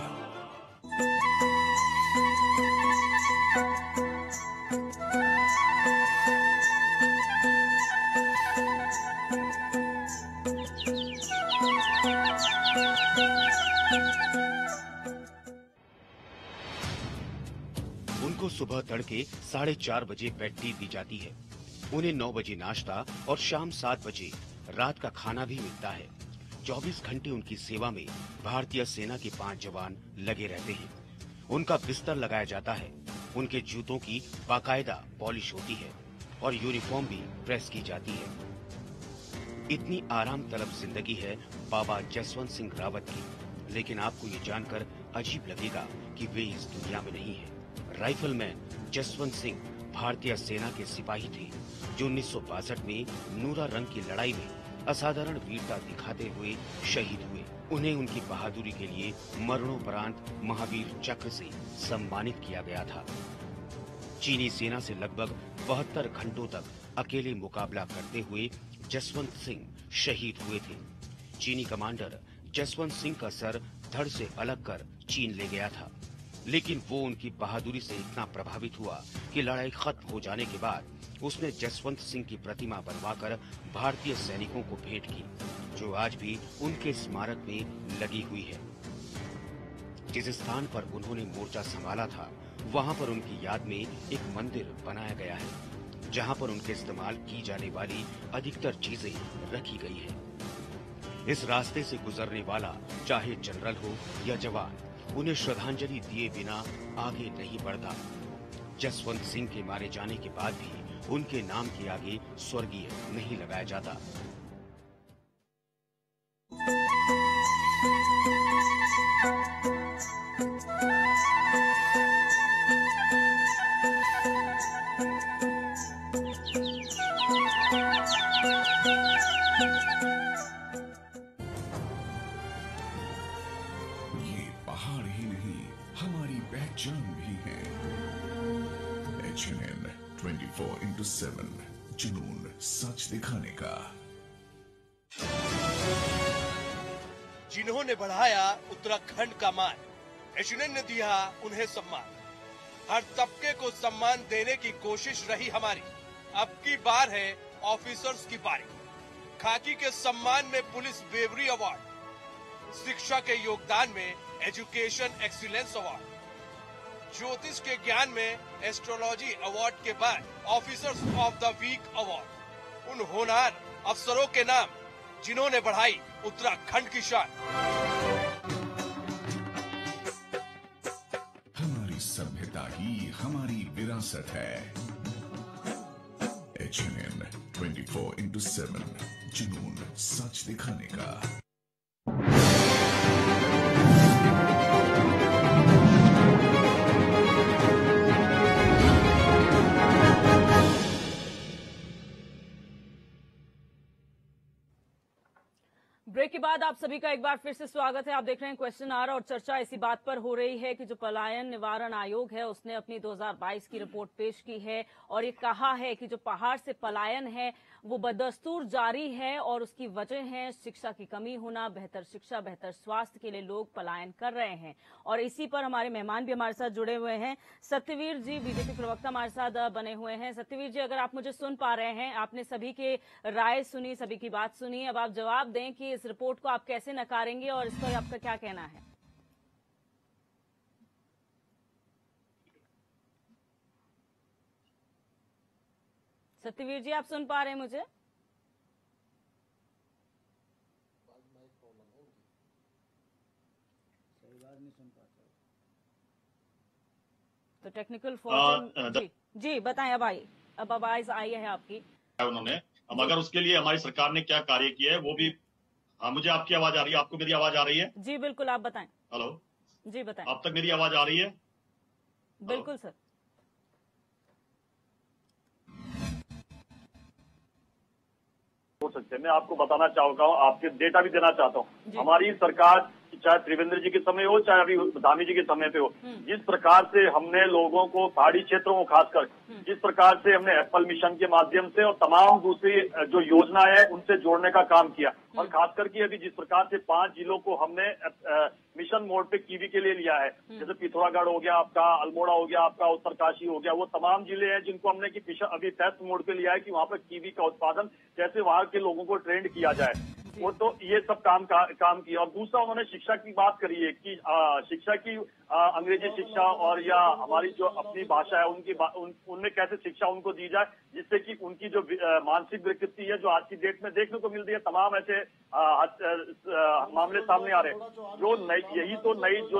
[SPEAKER 13] उनको सुबह तड़के 4:30 बजे बेड टी दी जाती है। उन्हें 9 बजे नाश्ता और शाम 7 बजे रात का खाना भी मिलता है। 24 घंटे उनकी सेवा में भारतीय सेना के 5 जवान लगे रहते हैं। उनका बिस्तर लगाया जाता है। उनके जूतों की बाकायदा पॉलिश होती है और यूनिफॉर्म भी प्रेस की जाती है। इतनी आराम तलब जिंदगी है बाबा जसवंत सिंह रावत की, लेकिन आपको ये जानकर अजीब लगेगा कि वे इस दुनिया में नहीं है। राइफलमैन जसवंत सिंह भारतीय सेना के सिपाही थे जो 1962 में नूरा रंग की लड़ाई में असाधारण वीरता दिखाते हुए शहीद हुए। उन्हें उनकी बहादुरी के लिए मरणोपरांत महावीर चक्र से सम्मानित किया गया था। चीनी सेना से लगभग 72 घंटों तक अकेले मुकाबला करते हुए जसवंत सिंह शहीद हुए थे। चीनी कमांडर जसवंत सिंह का सर धड़ से अलग कर चीन ले गया था, लेकिन वो उनकी बहादुरी से इतना प्रभावित हुआ कि लड़ाई खत्म हो जाने के बाद उसने जसवंत सिंह की प्रतिमा बनवाकर भारतीय सैनिकों को भेंट की, जो आज भी उनके स्मारक में लगी हुई है। जिस स्थान पर उन्होंने मोर्चा संभाला था, वहां पर उनकी याद में एक मंदिर बनाया गया है, जहां पर उनके इस्तेमाल की जाने वाली अधिकतर चीजें रखी गई है। इस रास्ते से गुजरने वाला चाहे जनरल हो या जवान, उन्हें श्रद्धांजलि दिए बिना आगे नहीं बढ़ता। जसवंत सिंह के मारे जाने के बाद भी उनके नाम के आगे स्वर्गीय नहीं लगाया जाता।
[SPEAKER 11] 7 जुनून सच दिखाने का।
[SPEAKER 12] जिन्होंने बढ़ाया उत्तराखंड का मान, एचएनएन ने दिया उन्हें सम्मान। हर तबके को सम्मान देने की कोशिश रही हमारी। अब की बार है ऑफिसर्स की बारी। खाकी के सम्मान में पुलिस ब्रेवरी अवार्ड, शिक्षा के योगदान में एजुकेशन एक्सीलेंस अवार्ड, ज्योतिष के ज्ञान में एस्ट्रोलॉजी अवार्ड के बाद officers of the week award. उन होनहार अफसरों के नाम जिन्होंने बढ़ाई उत्तराखंड की शान।
[SPEAKER 11] हमारी सभ्यता ही हमारी विरासत है। एचएनएन 24/7 जुनून सच दिखाने का।
[SPEAKER 1] ब्रेक के बाद आप सभी का एक बार फिर से स्वागत है। आप देख रहे हैं क्वेश्चन आवर और चर्चा इसी बात पर हो रही है कि जो पलायन निवारण आयोग है उसने अपनी 2022 की रिपोर्ट पेश की है और ये कहा है कि जो पहाड़ से पलायन है वो बदस्तूर जारी है और उसकी वजह है शिक्षा की कमी होना। बेहतर शिक्षा, बेहतर स्वास्थ्य के लिए लोग पलायन कर रहे हैं और इसी पर हमारे मेहमान भी हमारे साथ जुड़े हुए हैं। सत्यवीर जी बीजेपी प्रवक्ता हमारे साथ बने हुए हैं। सत्यवीर जी, अगर आप मुझे सुन पा रहे हैं, आपने सभी के राय सुनी, सभी की बात सुनी, अब आप जवाब दें कि इस रिपोर्ट को आप कैसे नकारेंगे और इस पर आपका क्या कहना है? सत्यवीर जी, आप सुन पा रहे हैं मुझे? तो टेक्निकल फॉल्ट। जी बताएं। अब आवाज आई है आपकी
[SPEAKER 5] उन्होंने। मगर उसके लिए हमारी सरकार ने क्या कार्य किया है वो भी। हाँ, मुझे आपकी आवाज आ रही है। आपको मेरी आवाज आ रही है?
[SPEAKER 1] जी बिल्कुल, आप बताएं।
[SPEAKER 5] हेलो
[SPEAKER 1] जी बताएं।
[SPEAKER 5] आप तक मेरी आवाज आ रही है?
[SPEAKER 1] बिल्कुल सर।
[SPEAKER 5] हो सकते हैं। मैं आपको बताना चाहूंगा, आपके डेटा भी देना चाहता हूँ। हमारी सरकार चाहे त्रिवेंद्र जी के समय हो चाहे अभी धामी जी के समय पे हो, जिस प्रकार से हमने लोगों को पहाड़ी क्षेत्रों को खासकर जिस प्रकार से हमने एप्पल मिशन के माध्यम से और तमाम दूसरी जो योजना है उनसे जोड़ने का काम किया और खासकर कि अभी जिस प्रकार से 5 जिलों को हमने मिशन मोड पे कीवी के लिए लिया है, जैसे पिथौरागढ़ हो गया आपका, अल्मोड़ा हो गया आपका, उत्तरकाशी हो गया, वो तमाम जिले हैं जिनको हमने कि अभी टेस्ट मोड पे लिया है कि वहाँ पर कीवी का उत्पादन कैसे वहाँ के लोगों को ट्रेंड किया जाए। वो तो ये सब काम किया। और दूसरा उन्होंने शिक्षा की बात करी है कि शिक्षा की अंग्रेजी शिक्षा और या हमारी जो अपनी भाषा है उनमें कैसे शिक्षा उनको दी जाए जिससे कि उनकी जो मानसिक विकृति है जो आज की डेट में देखने को मिल रही है, तमाम ऐसे मामले सामने आ रहे हैं। जो यही तो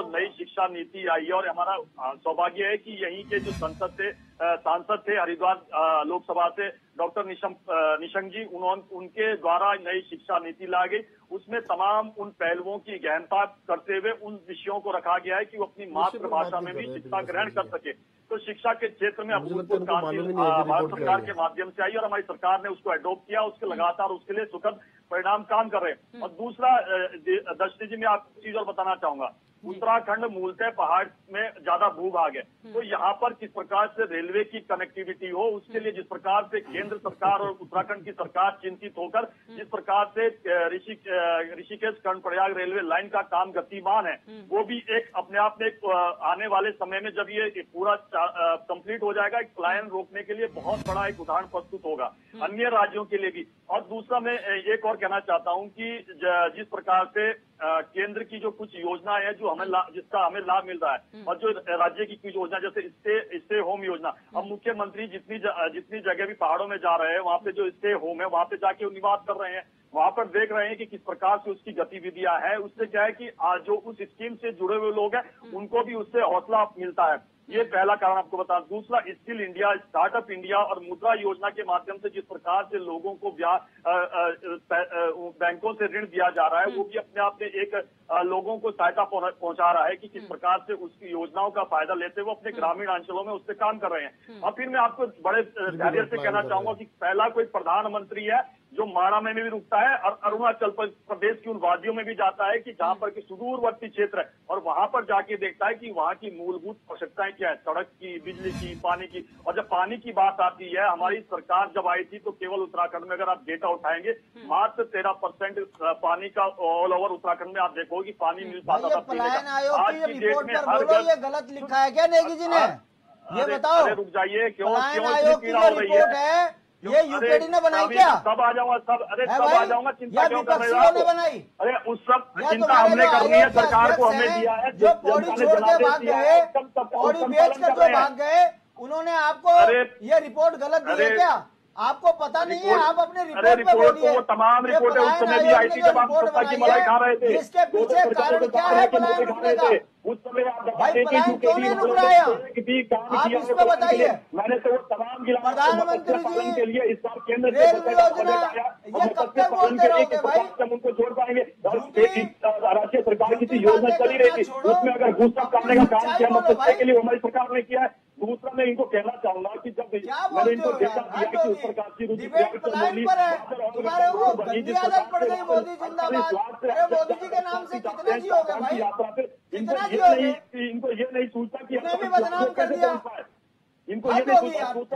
[SPEAKER 5] नई शिक्षा नीति आई है और हमारा सौभाग्य है कि यहीं के जो सांसद थे हरिद्वार लोकसभा से डॉक्टर निशंक जी, उनके द्वारा नई शिक्षा नीति ला गई। उसमें तमाम उन पहलुओं की गहनता करते हुए उन विषयों को रखा गया है कि वो अपनी मातृभाषा में भी शिक्षा ग्रहण कर सके। तो शिक्षा के क्षेत्र में अभूतपूर्व क्रांति भारत सरकार के माध्यम से आई और हमारी सरकार ने उसको एडॉप्ट किया। उसके लगातार उसके लिए सुखद परिणाम काम कर रहे हैं। और दूसरा दर्शनी जी, मैं आपको चीज और बताना चाहूंगा। उत्तराखंड मूलतः पहाड़ में ज्यादा भूभाग है, तो यहाँ पर किस प्रकार से रेलवे की कनेक्टिविटी हो उसके लिए जिस प्रकार से केंद्र सरकार और उत्तराखंड की सरकार चिंतित होकर जिस प्रकार से ऋषिकेश कर्णप्रयाग रेलवे लाइन का काम गतिमान है, वो भी एक अपने आप में आने वाले समय में जब ये पूरा कंप्लीट हो जाएगा, एक पलायन रोकने के लिए बहुत बड़ा एक उदाहरण प्रस्तुत होगा अन्य राज्यों के लिए भी। और दूसरा मैं एक और कहना चाहता हूँ कि जिस प्रकार से केंद्र की जो कुछ योजना है जो जिसका हमें लाभ मिल रहा है और जो राज्य की कुछ योजना जैसे स्टे होम योजना, अब मुख्यमंत्री जितनी जगह भी पहाड़ों में जा रहे हैं वहाँ पे जो स्टे होम है वहाँ पे जाके निवास कर रहे हैं, वहाँ पर देख रहे हैं कि किस प्रकार से उसकी गतिविधियां है। उससे क्या है कि जो उस स्कीम से जुड़े हुए लोग हैं उनको भी उससे हौसला मिलता है। ये पहला कारण आपको बता। दूसरा, स्किल इंडिया, स्टार्टअप इंडिया और मुद्रा योजना के माध्यम से जिस प्रकार से लोगों को बैंकों से ऋण दिया जा रहा है, वो भी अपने आप में एक लोगों को सहायता पहुंचा रहा है कि किस प्रकार से उसकी योजनाओं का फायदा लेते हुए अपने ग्रामीण अंचलों में उससे काम कर रहे हैं। और फिर मैं आपको बड़े धैर्य से कहना चाहूंगा कि पहला कोई प्रधानमंत्री है जो माड़ा में भी रुकता है और अरुणाचल प्रदेश की उन वादियों में भी जाता है कि जहां पर कि सुदूरवर्ती क्षेत्र है, और वहां पर जाके देखता है कि वहां की मूलभूत आवश्यकताएं क्या है, सड़क की, बिजली की, पानी की। और जब पानी की बात आती है, हमारी सरकार जब आई थी तो केवल उत्तराखंड में अगर आप डेटा उठाएंगे मात्र 13% पानी का ऑल ओवर उत्तराखंड में आप देखोगे कि पानी मिल पाता था पीने का। आज की डेट में हर घर,
[SPEAKER 14] ये गलत लिखा है क्या नेगी जी ने? ये बताओ,
[SPEAKER 5] अरे रुक जाइए, क्यों
[SPEAKER 14] आयोग की जो रिपोर्ट है ये यूकेडी ने बनाई क्या?
[SPEAKER 5] सब आ जाऊंगा, सब, अरे सब आ जाऊंगा, चिंता क्यों कर रहे हो
[SPEAKER 14] ने बनाई?
[SPEAKER 5] अरे उस सब चिंता हमने करनी है, सरकार को हमने दिया है।
[SPEAKER 14] जो पौड़ी छोड़ के भाग गए, पौड़ी बेच कर जो भाग गए, उन्होंने आपको ये रिपोर्ट गलत दी है क्या? आपको पता नहीं है? आप अपने रिपोर्ट पे बोलिए।
[SPEAKER 5] वो तमाम रिपोर्टें उस समय भी आई थी जब आप सत्ता की मलाई खा रहे थे।
[SPEAKER 14] इसके पीछे कारण क्या है पलायन रुकने का?
[SPEAKER 5] उस समय
[SPEAKER 14] भाई पलायन क्यों नहीं रुक रहा है? आप इस पे बताइए।
[SPEAKER 5] मैंने तो वो तमाम
[SPEAKER 14] प्रधानमंत्री जी
[SPEAKER 5] के लिए इस बार केंद्र
[SPEAKER 14] रेल योजना ये कब तक बोलते रहोगे भाई?
[SPEAKER 5] हम उनको छोड़ पाएंगे? राज्य सरकार की थी योजना चली रही थी, उसमें अगर घूसा करने का काम किया मतलब के लिए हमारी सरकार ने किया है। दूसरा मैं इनको कहना चाहूंगा कि जब मैंने इनको देखा कि उस प्रकार की रुचि
[SPEAKER 14] तुम्हारे वो गंदी आदत पड़ गई। मोदी जिंदाबाद। अरे मोदी जी के नाम से कितने जी हो गए भाई? कितना जी हो गए?
[SPEAKER 5] इनको ये नहीं सोचता कि
[SPEAKER 14] इन्हें भी बदनाम कर दिया।
[SPEAKER 5] इनको ये नहीं सोचता।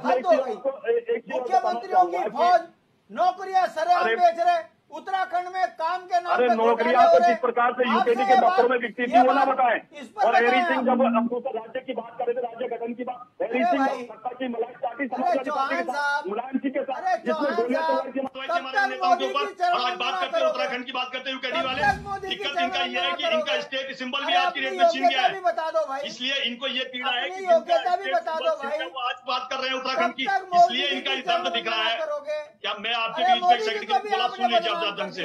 [SPEAKER 14] मुख्यमंत्रियों की फौज नौकरियां सरेआम बेच रहे, उत्तराखंड में काम के नाम
[SPEAKER 5] अरे नौकरियां तो किस प्रकार से यूकेडी के दफ्तरों में बिकती थी वो ना बताएं। और हरी सिंह जब हम राज्य की बात कर रहे थे, राज्य गठन की बात, हरी सिंह सत्ता की मलाई चाटी समाजवादी पार्टी के साथ, मुलायम सिंह के साथ, जिसमें गोलियां चलाई थी हमारे नेताओं के ऊपर। और आज बात करते हैं उत्तराखंड की, बात करते हैं यूकेडी वाले। दिक्कत इनका ये है कि इनका स्टेट सिंबल भी आज की डेट में छीन गया है, इसलिए इनको ये पीड़ा है कि आज बात कर रहे हैं उत्तराखंड की, इसलिए इनका दर्द दिख रहा है। क्या मैं आपके बीच में एक सेकंड बोला, सुन लीजिए आप ढंग से।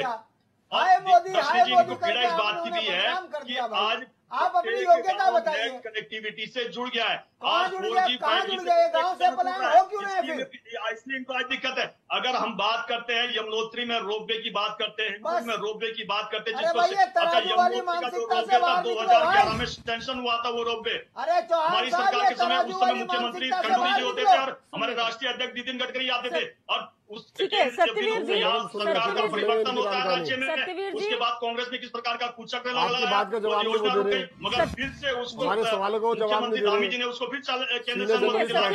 [SPEAKER 5] दर्शनी जी, इनको पीड़ा इस बात की भी है कि आज
[SPEAKER 14] आप अपनी योग्यता बताइए।
[SPEAKER 5] कनेक्टिविटी से जुड़ गया है,
[SPEAKER 14] आज 4G 5G गाँव से पलायन हो क्यों रहे हैं?
[SPEAKER 5] इसलिए इनको आज दिक्कत है। अगर हम बात करते हैं यमुनोत्री में रोपवे की बात करते हैं, में रोपवे की बात करते हैं, जिसको अच्छा यमुनोत्री का जो रोपवे था 2011 में टेंशन हुआ था वो रोपवे हमारी सरकार के समय, उस समय मुख्यमंत्री खंडूरी जी होते थे और हमारे राष्ट्रीय अध्यक्ष नितिन गडकरी आते थे। और
[SPEAKER 1] ठीक है सत्यवीर जी,
[SPEAKER 5] सरकार का परिवर्तन होता है राज्य में, उसके बाद कांग्रेस ने किस प्रकार का कुचक्र लगाया, मगर फिर से उसको
[SPEAKER 8] हमारे सवालों को जवाब
[SPEAKER 5] मुख्यमंत्री धामी जी ने उसको फिर केंद्र सरकार।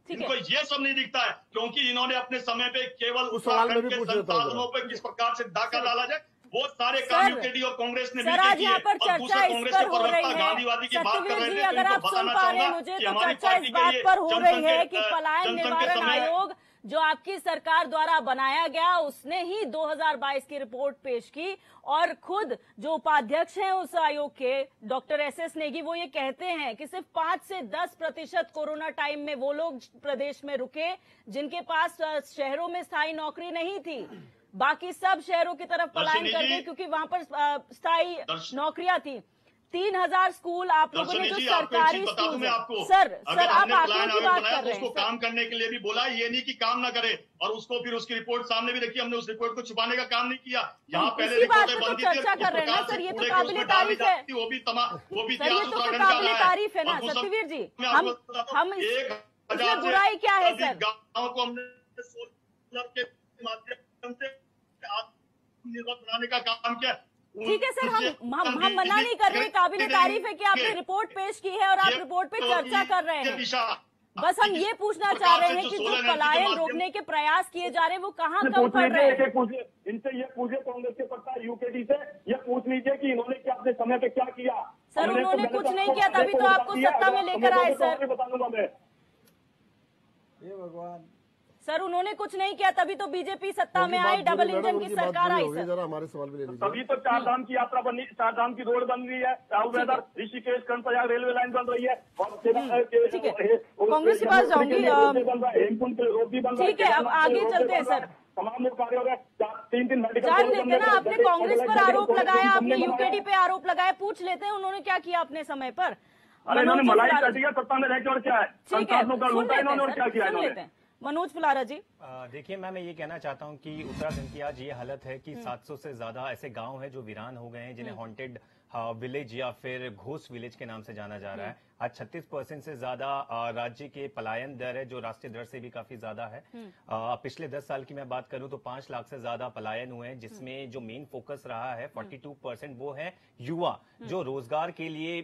[SPEAKER 5] इनको ये सब नहीं दिखता है क्योंकि इन्होंने अपने समय पे केवल उत्तराखंड के संसाधनों पर किस प्रकार से डाका डाला जाए वो सारे काम यूकेडी और कांग्रेस ने
[SPEAKER 1] सर आज यहाँ पर चर्चा इस पर हो रही है। सत्यवीर जी, अगर आप सुन पा रहे हैं मुझे, तो चर्चा इस बात पर हो रही है कि पलायन निवारण आयोग जो आपकी सरकार द्वारा बनाया गया उसने ही 2022 की रिपोर्ट पेश की और खुद जो उपाध्यक्ष हैं उस आयोग के डॉक्टर SS नेगी वो ये कहते हैं कि सिर्फ 5 से 10% कोरोना टाइम में वो लोग प्रदेश में रुके जिनके पास शहरों में स्थायी नौकरी नहीं थी, बाकी सब शहरों की तरफ पलायन कर गए क्योंकि वहां पर स्थायी नौकरियां थी। 3000 स्कूल आप लोगों ने जो सरकारी स्कूल सर आप आंकड़ों की बात कर रहे हैं,
[SPEAKER 5] उसको काम करने के लिए भी बोला, ये नहीं कि काम ना करे, और उसको फिर उसकी रिपोर्ट सामने भी रखी, हमने उस रिपोर्ट को छुपाने का काम नहीं किया। यहाँ पहले
[SPEAKER 1] रिपोर्टें बनती थी, चर्चा कर रहे हैं ना सर, ये तो काबिले तारीफ है,
[SPEAKER 5] वो भी
[SPEAKER 1] काबिले तारीफ है ना सत्यवीर जी। हम इसमें बुराई क्या है सर?
[SPEAKER 5] गाँव को हमने सोलर के माध्यम से आत्मनिर्भर बनाने का काम किया।
[SPEAKER 1] ठीक है सर, हम मना नहीं कर रहे, काबिले तारीफ है कि आपने रिपोर्ट पेश की है और आप रिपोर्ट पे चर्चा कर रहे हैं। बस हम ये पूछना चाह रहे हैं कि जो पलायन रोकने के प्रयास किए जा रहे हैं वो कहाँ कम पड़ रहे हैं?
[SPEAKER 5] इनसे ये पूछे कांग्रेस के प्रकार यूकेडी से ये पूछ लीजिए कि इन्होंने क्या अपने समय पे क्या किया।
[SPEAKER 1] सर उन्होंने कुछ नहीं किया तभी तो आपको सत्ता में लेकर आए सर।
[SPEAKER 5] बताऊंगा मैं,
[SPEAKER 14] हे भगवान,
[SPEAKER 1] सर उन्होंने कुछ नहीं किया तभी तो बीजेपी सत्ता में आई, डबल इंजन की सरकार आई सर।
[SPEAKER 8] हमारे सवाल भी ले लीजिए।
[SPEAKER 5] तभी तो 4 धाम की यात्रा बनी, 4 धाम की रोड बन रही है, राहुल वेदर ऋषिकेश कर्णप्रयाग रेलवे लाइन बन रही है,
[SPEAKER 1] ठीक है कांग्रेस के पास जाऊंगी,
[SPEAKER 5] हेमकुंड के रोड भी बन रहा है।
[SPEAKER 1] ठीक है अब आगे चलते हैं सर।
[SPEAKER 5] तमाम लोग कार्य हो रहे हैं, 3 मेडिकल
[SPEAKER 1] जान लेते हैं ना, आपने कांग्रेस पर आरोप लगाया, आपने यूकेडी पे आरोप लगाया, पूछ लेते हैं उन्होंने क्या किया अपने समय पर।
[SPEAKER 5] अरे इन्होंने मलाई काट दिया सत्ता में रहकर, और क्या है संसाधनों का लूटा इन्होंने, और क्या किया इन्होंने।
[SPEAKER 1] मनोज फुलारा जी
[SPEAKER 6] देखिए मैं ये कहना चाहता हूं कि उत्तराखंड की आज ये हालत है कि 700 से ज्यादा ऐसे गांव हैं जो वीरान हो गए हैं, जिन्हें हॉन्टेड विलेज या फिर घोस्ट विलेज के नाम से जाना जा रहा है। आज 36% से ज्यादा राज्य के पलायन दर है, जो राष्ट्रीय दर से भी काफी ज्यादा है। पिछले 10 साल की मैं बात करूं तो 5 लाख से ज्यादा पलायन हुए हैं, जिसमें जो मेन फोकस रहा है 42% वो है युवा जो रोजगार के लिए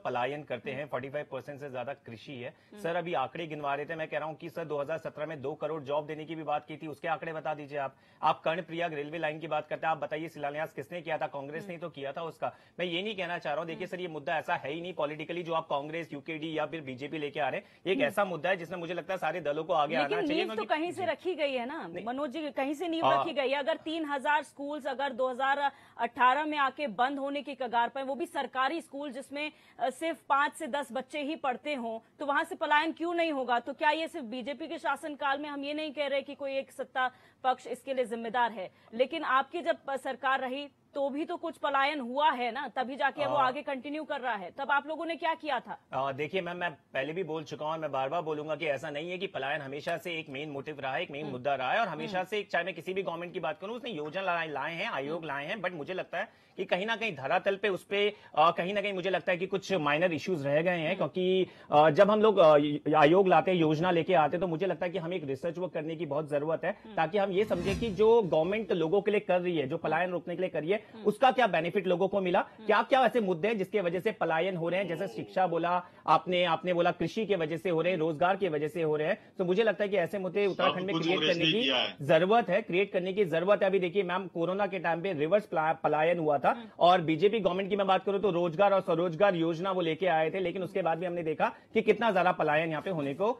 [SPEAKER 6] पलायन करते हैं। 45% से ज्यादा कृषि है। सर अभी आंकड़े गिनवा रहे थे, मैं कह रहा हूं कि सर 2017 में 2 करोड़ जॉब देने की भी बात की थी, उसके आंकड़े बता दीजिए आप कर्णप्रयाग रेलवे लाइन की बात करते हैं, आप बताइए शिलान्यास किसने किया था? कांग्रेस ने तो किया था उसका। मैं ये नहीं कहना चाह रहा हूं, देखिए सर ये मुद्दा ऐसा है ही नहीं पॉलिटिकली जो आप कांग्रेस, यूकेडी या फिर बीजेपी लेके आ रहे हैं। एक ऐसा मुद्दा है जिसमें मुझे लगता है सारे दलों को आगे आना चाहिए।
[SPEAKER 1] नींव तो कहीं से रखी गई है ना मनोज जी, कहीं से नींव रखी गई है। अगर 3000 स्कूल्स अगर 2018 में आके बंद होने की कगार पर, वो भी सरकारी स्कूल जिसमें सिर्फ 5 से 10 बच्चे ही पढ़ते हों, तो वहां से पलायन क्यों नहीं होगा? तो क्या ये सिर्फ बीजेपी के शासनकाल में? हम ये नहीं कह रहे कि कोई एक सत्ता पक्ष इसके लिए जिम्मेदार है, लेकिन आपकी जब सरकार रही तो भी तो कुछ पलायन हुआ है ना, तभी जाके वो आगे कंटिन्यू कर रहा है। तब आप लोगों ने क्या किया था?
[SPEAKER 6] देखिए मैं पहले भी बोल चुका हूं और मैं बार बार बोलूंगा कि ऐसा नहीं है कि पलायन हमेशा से एक मेन मोटिव रहा है, एक मेन मुद्दा रहा है, और हमेशा से चाहे मैं किसी भी गवर्नमेंट की बात करूं, उसने योजना लाए हैं, आयोग लाए हैं, बट मुझे लगता है कि कहीं ना कहीं धरातल पे उस पे कहीं ना कहीं मुझे लगता है कि कुछ माइनर इश्यूज रह गए हैं, क्योंकि जब हम लोग आयोग लाते हैं, योजना लेके आते हैं, तो मुझे लगता है कि हमें एक रिसर्च वर्क करने की बहुत जरूरत है, ताकि हम ये समझे कि जो गवर्नमेंट लोगों के लिए कर रही है, जो पलायन रोकने के लिए कर रही है, उसका क्या बेनिफिट लोगों को मिला, क्या क्या ऐसे मुद्दे हैं जिसकी वजह से पलायन हो रहे हैं। जैसे शिक्षा बोला आपने बोला, कृषि की वजह से हो रहे हैं, रोजगार की वजह से हो रहे हैं। तो मुझे लगता है कि ऐसे मुद्दे उत्तराखंड में क्रिएट करने की जरूरत है, अभी देखिए मैम, कोरोना के टाइम पे रिवर्स पलायन हुआ था, और बीजेपी गवर्नमेंट की मैं बात करूं तो रोजगार और स्वरोजगार योजना वो लेके आए थे, लेकिन उसके बाद भी हमने देखा कि कितना ज्यादा पलायन यहाँ पे होने को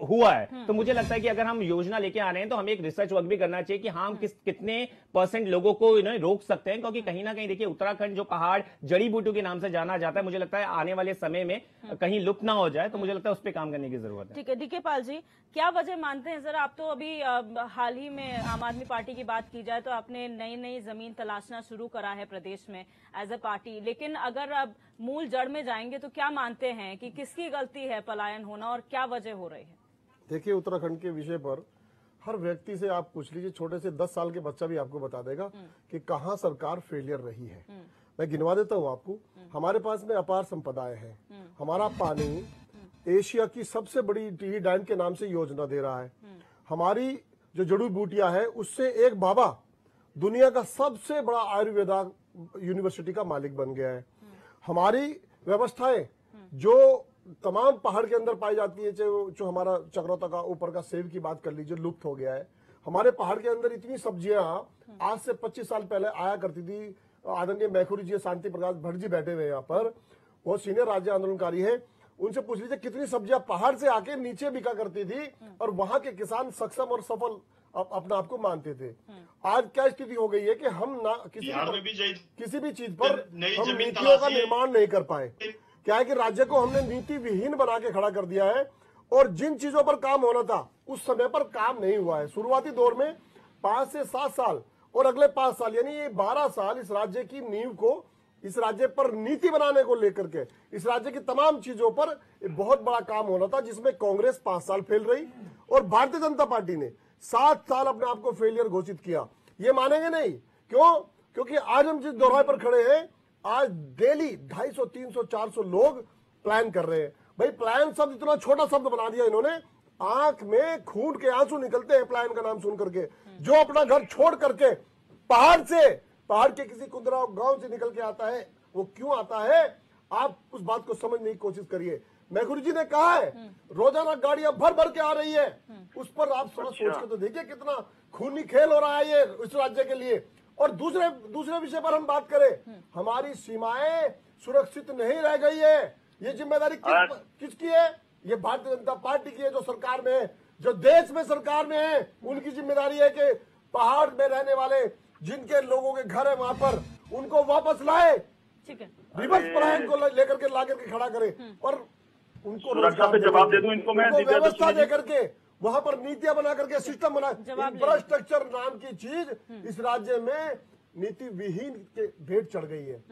[SPEAKER 6] हुआ है। तो मुझे लगता है कि अगर हम योजना लेके आ रहे हैं तो हमें एक रिसर्च वर्क भी करना चाहिए कि हम कितने % लोगों को रोक सकते हैं, क्योंकि कहीं ना कहीं देखिए उत्तराखंड जो पहाड़ जड़ी बूटियों के नाम से जाना जाता है, मुझे लगता है आने वाले समय में कहीं लुप्त ना हो जाए, तो मुझे लगता है उस पर काम करने की जरूरत है।
[SPEAKER 1] ठीक है डीके पाल जी, क्या वजह मानते हैं सर? आप तो अभी हाल ही में आम आदमी पार्टी की बात की जाए तो आपने नई जमीन तलाशना शुरू करा है प्रदेश में एज ए पार्टी, लेकिन अगर अब मूल जड़ में जाएंगे तो क्या मानते हैं कि किसकी गलती है पलायन होना और क्या वजह हो रही है?
[SPEAKER 8] देखिए उत्तराखंड के विषय पर हर व्यक्ति से आप पूछ लीजिए, छोटे से 10 साल के बच्चा भी आपको बता देगा कि कहाँ सरकार फेलियर रही है। मैं गिनवा देता हूँ आपको। हमारे पास में अपार संपदाएं हैं। हमारा पानी एशिया की सबसे बड़ी टी डैम के नाम से योजना दे रहा है। हमारी जो जड़ी बूटियां है उससे एक बाबा दुनिया का सबसे बड़ा आयुर्वेदा यूनिवर्सिटी का मालिक बन गया है। हमारी व्यवस्थाएं जो तमाम पहाड़ के अंदर पाई जाती है, जो हमारा चक्रोता का ऊपर का सेब की बात कर लीजिए, लुप्त हो गया है। हमारे पहाड़ के अंदर इतनी सब्जियां आज से 25 साल पहले आया करती थी। आदरणीय मैखुरी जी, शांति प्रकाश भट्ट जी बैठे हुए यहाँ पर, वो सीनियर राज्य आंदोलनकारी है, उनसे पूछ लीजिए कितनी सब्जियां पहाड़ से आके नीचे बिका करती थी और वहां के किसान सक्षम और सफल अपने आप को मानते थे। आज क्या स्थिति हो गई है कि हम ना किसी भी चीज पर हम नीतियों का निर्माण नहीं कर पाए। क्या है कि राज्य को हमने नीति विहीन बना के खड़ा कर दिया है, और जिन चीजों पर काम होना था उस समय पर काम नहीं हुआ है। शुरुआती दौर में 5 से 7 साल और अगले 5 साल यानी ये 12 साल इस राज्य की नींव को, इस राज्य पर नीति बनाने को लेकर के, इस राज्य की तमाम चीजों पर बहुत बड़ा काम होना था, जिसमें कांग्रेस 5 साल फेल रही और भारतीय जनता पार्टी ने 7 साल अपने आप को फेलियर घोषित किया। ये मानेंगे नहीं। क्यों? क्योंकि आज हम जिस दोहराए पर खड़े हैं, आज डेली 250, 300, 400 लोग प्लान कर रहे हैं। भाई प्लान शब्द इतना छोटा शब्द बना दिया इन्होंने, आंख में खून के आंसू निकलते हैं प्लान का नाम सुन करके। जो अपना घर छोड़ करके पहाड़ के किसी कुंदराव गांव से निकल के आता है, वो क्यों आता है? आप उस बात को समझने की कोशिश करिए। मैखुरी जी ने कहा है रोजाना गाड़ियां भर भर के आ रही है, उस पर आप सोच के तो देखिए कितना खूनी खेल हो रहा है ये इस राज्य के लिए। और दूसरे विषय पर हम बात करें, हमारी सीमाएं सुरक्षित नहीं रह गई है। ये जिम्मेदारी किसकी है? ये भारतीय जनता पार्टी की है, जो सरकार में है, जो देश में सरकार में है। उनकी जिम्मेदारी है कि पहाड़ में रहने वाले जिनके लोगों के घर है वहां पर उनको वापस लाए, रिवर्स पलायन को लेकर के ला करके खड़ा करे और उनको
[SPEAKER 5] जवाब दे दूं इनको मैं,
[SPEAKER 8] व्यवस्था दे करके वहां पर नीतियां बना करके सिस्टम बना। इंफ्रास्ट्रक्चर नाम की चीज इस राज्य में नीति विहीन के भेंट चढ़ गई है।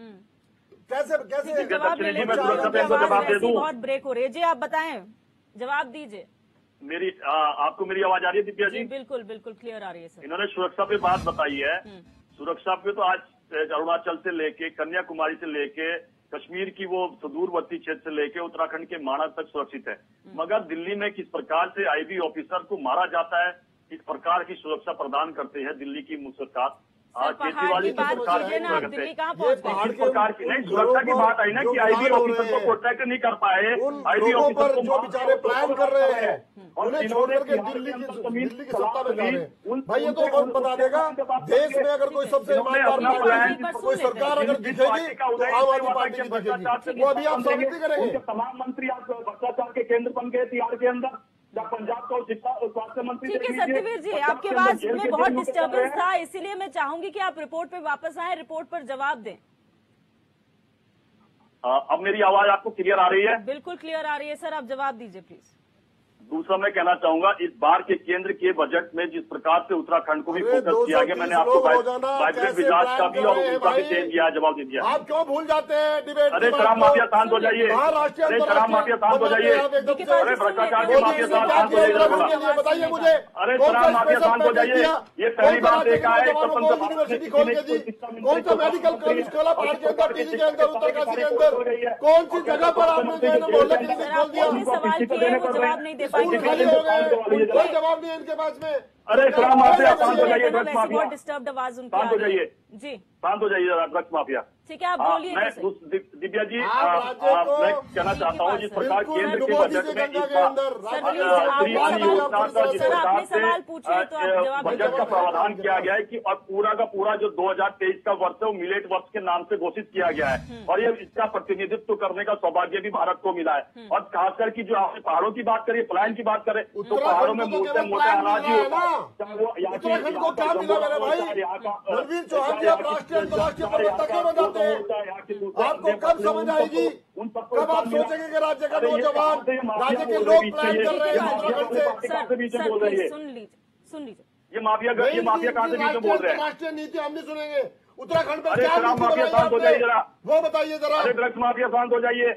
[SPEAKER 8] कैसे
[SPEAKER 1] जवाब दे दूं? बहुत ब्रेक हो रही है जी, आप बताएं, जवाब दीजिए।
[SPEAKER 5] आपको मेरी आवाज आ रही है दिव्या जी?
[SPEAKER 1] बिल्कुल क्लियर आ रही है सर।
[SPEAKER 5] इन्होंने सुरक्षा पे बात बताई है। सुरक्षा पे तो आज अरुणाचल से लेके कन्याकुमारी से लेके कश्मीर की वो सुदूरवर्ती क्षेत्र से लेके उत्तराखंड के माणा तक सुरक्षित है, मगर दिल्ली में किस प्रकार से आईबी ऑफिसर को मारा जाता है, इस प्रकार की सुरक्षा प्रदान करते हैं दिल्ली की सरकार।
[SPEAKER 1] केजरीवाल की सरकार दिल्ली कहाँ पहुंच गई?
[SPEAKER 5] इस प्रकार की नहीं, सुरक्षा की बात आई ना कि आईबी ऑफिसर को प्रोटेक्ट नहीं कर पाए, आईबी ऑफिसर
[SPEAKER 8] जो बेचारे प्लान कर रहे हैं उन्हें छोड़ करके दिल्ली की सत्ता में जा रहे हैं। भाई ये तो वक्त बता देगा, देश में अगर कोई सबसे ईमानदार कोई सरकार अगर दिखेगी तो आम आदमी पार्टी की दिखेगी, वो अभी आप साबित करेंगे।
[SPEAKER 5] तमाम मंत्री आज भ्रष्टाचार के केंद्र बन गए तिहाड़ के अंदर, जब पंजाब का शिक्षा और स्वास्थ्य मंत्री।
[SPEAKER 1] ठीक है सत्यवीर जी, आपके आवाज में बहुत डिस्टर्बेंस था, इसीलिए मैं चाहूंगी कि आप रिपोर्ट पे वापस आए, रिपोर्ट पर जवाब दें।
[SPEAKER 5] अब मेरी आवाज आपको क्लियर आ रही है?
[SPEAKER 1] बिल्कुल क्लियर आ रही है सर, आप जवाब दीजिए प्लीज।
[SPEAKER 5] दूसरा मैं कहना चाहूंगा, इस बार के केंद्र के बजट में जिस प्रकार से उत्तराखंड को भी फोकस किया गया, मैंने आपको वाइब्रेंट मिजाज का भी और उसका भी चेंज दिया, जवाब दे दिया।
[SPEAKER 8] आप क्यों भूल जाते हैं डिबेट?
[SPEAKER 5] अरे शराब माफिया शांत हो जाइए, अरे शराब माफिया शांत हो जाइए, अरे भ्रष्टाचार की माफिया शांत हो जाइए,
[SPEAKER 8] बताइए मुझे।
[SPEAKER 5] अरे शराब माफिया शांत हो जाइए, ये पहली बार देखा है
[SPEAKER 8] यूनिवर्सिटी खोल के दी, कौन सा मेडिकल कॉलेज खोला पहाड़ के अंदर, टीवी के अंदर, उत्तरकाशी के अंदर, कौन सी जगह पर आपने मोहल्ला क्लिनिक खोल दिया?
[SPEAKER 1] सवाल किए वो जवाब नहीं दे पाएंगे,
[SPEAKER 8] कोई जवाब नहीं है इनके पास में।
[SPEAKER 5] अरे शराब माफिया शांत हो जाइए, ड्रग्स माफिया
[SPEAKER 1] बहुत डिस्टर्ब्ड आवाज उनकी
[SPEAKER 5] शांत हो जाइए
[SPEAKER 1] जी,
[SPEAKER 5] शांत हो जाइए जरा, ड्रग्स माफिया।
[SPEAKER 1] ठीक है आप बोलिए।
[SPEAKER 5] दिव्या जी, मैं कहना चाहता हूँ जिस प्रकार केंद्र के बजट में बजट का प्रावधान किया गया है कि और पूरा का पूरा जो 2023 का वर्ष है वो मिलेट वर्ष के नाम से घोषित किया गया है, और ये इसका प्रतिनिधित्व करने का सौभाग्य भी भारत को मिला है। और खासकर की जो आपने पहाड़ों की बात करी, पलायन की बात करें, तो पहाड़ों में मोटे मोटे अनाज ही होता है, चाहे वो
[SPEAKER 8] उत्तराखंड को क्या मिला मेरे भाई? मनवीर चौहान जी, आप राष्ट्रीय अंतर्राष्ट्रीय प्रवक्ता क्यों बताते हैं? आपको कब समझ आएगी, कब आप सोचेंगे कि राज्य का नौजवान, राज्य के लोग प्लान कर रहे हैं उत्तराखंड से?
[SPEAKER 1] सुन लीजिए,
[SPEAKER 5] ये माफिया कहाँ से बीच में बोल रहे हैं?
[SPEAKER 8] राष्ट्रीय नीति हम नहीं सुनेंगे। उत्तराखंड में क्या
[SPEAKER 5] शराब माफिया शांत हो जाइए जरा,
[SPEAKER 8] वो बताइए जरा।
[SPEAKER 5] अरे ड्रग्स माफिया शांत हो जाइए,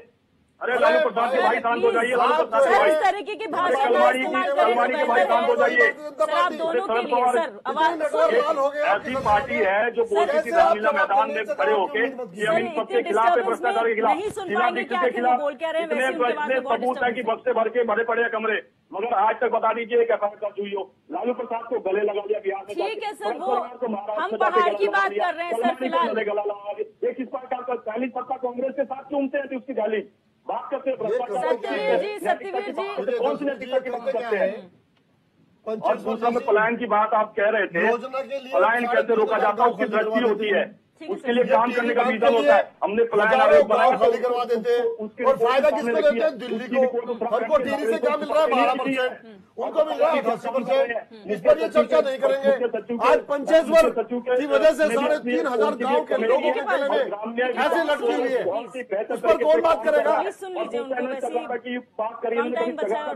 [SPEAKER 5] अरे लालू प्रसाद के भाई शांत हो जाइए, लालू प्रसाद के भाई,
[SPEAKER 1] इस तरीके की भाषा का इस्तेमाल करें
[SPEAKER 5] के भाई शांत हो जाइए।
[SPEAKER 1] सर आप दोनों के लिए सर आवाज
[SPEAKER 5] ऐसी पार्टी है जो बोलती थी रामलीला मैदान में खड़े होके कि हम इन सबके खिलाफ है, भ्रष्टाचार के खिलाफ, शीला दीक्षित के खिलाफ, इतने सबूत है कि बक्से भर के भरे पड़े कमरे, मगर आज तक बता दीजिए एक एफआईआर दर्ज हुई हो। लालू प्रसाद को गले लगा दिया बिहार में।
[SPEAKER 1] ठीक है सर, वो हम पहाड़ की बात कर रहे हैं सर फिलहाल।
[SPEAKER 5] गला लगा दिया, किस प्रकार का पहली सत्ता कांग्रेस के साथ चूमते हैं उसकी गाली बात करते हैं,
[SPEAKER 1] सत्यवीर जी
[SPEAKER 5] कौन सी नैतिकता की बात करते हैं? और दूसरा में पलायन की बात आप कह रहे थे, पलायन कैसे रोका जाता है, उसकी दृष्टि होती है, उसके लिए काम करने का वीजन होता है। हमने पलायन आयोग बनाया,
[SPEAKER 8] खाली करवा देते हैं और फायदा किसको देते हैं? दिल्ली को। हर को टीवी से क्या मिल रहा है? 12%, उनको मिल रहा है 88%। इस पर ये चर्चा नहीं करेंगे। आज पंचेश्वर की वजह से 3,500 गाँव के लोगों के गले में ऐसे लटकी हुई है, उस पर कौन बात करेगा?
[SPEAKER 1] सुन लीजिए उनको,
[SPEAKER 5] की बात करिए,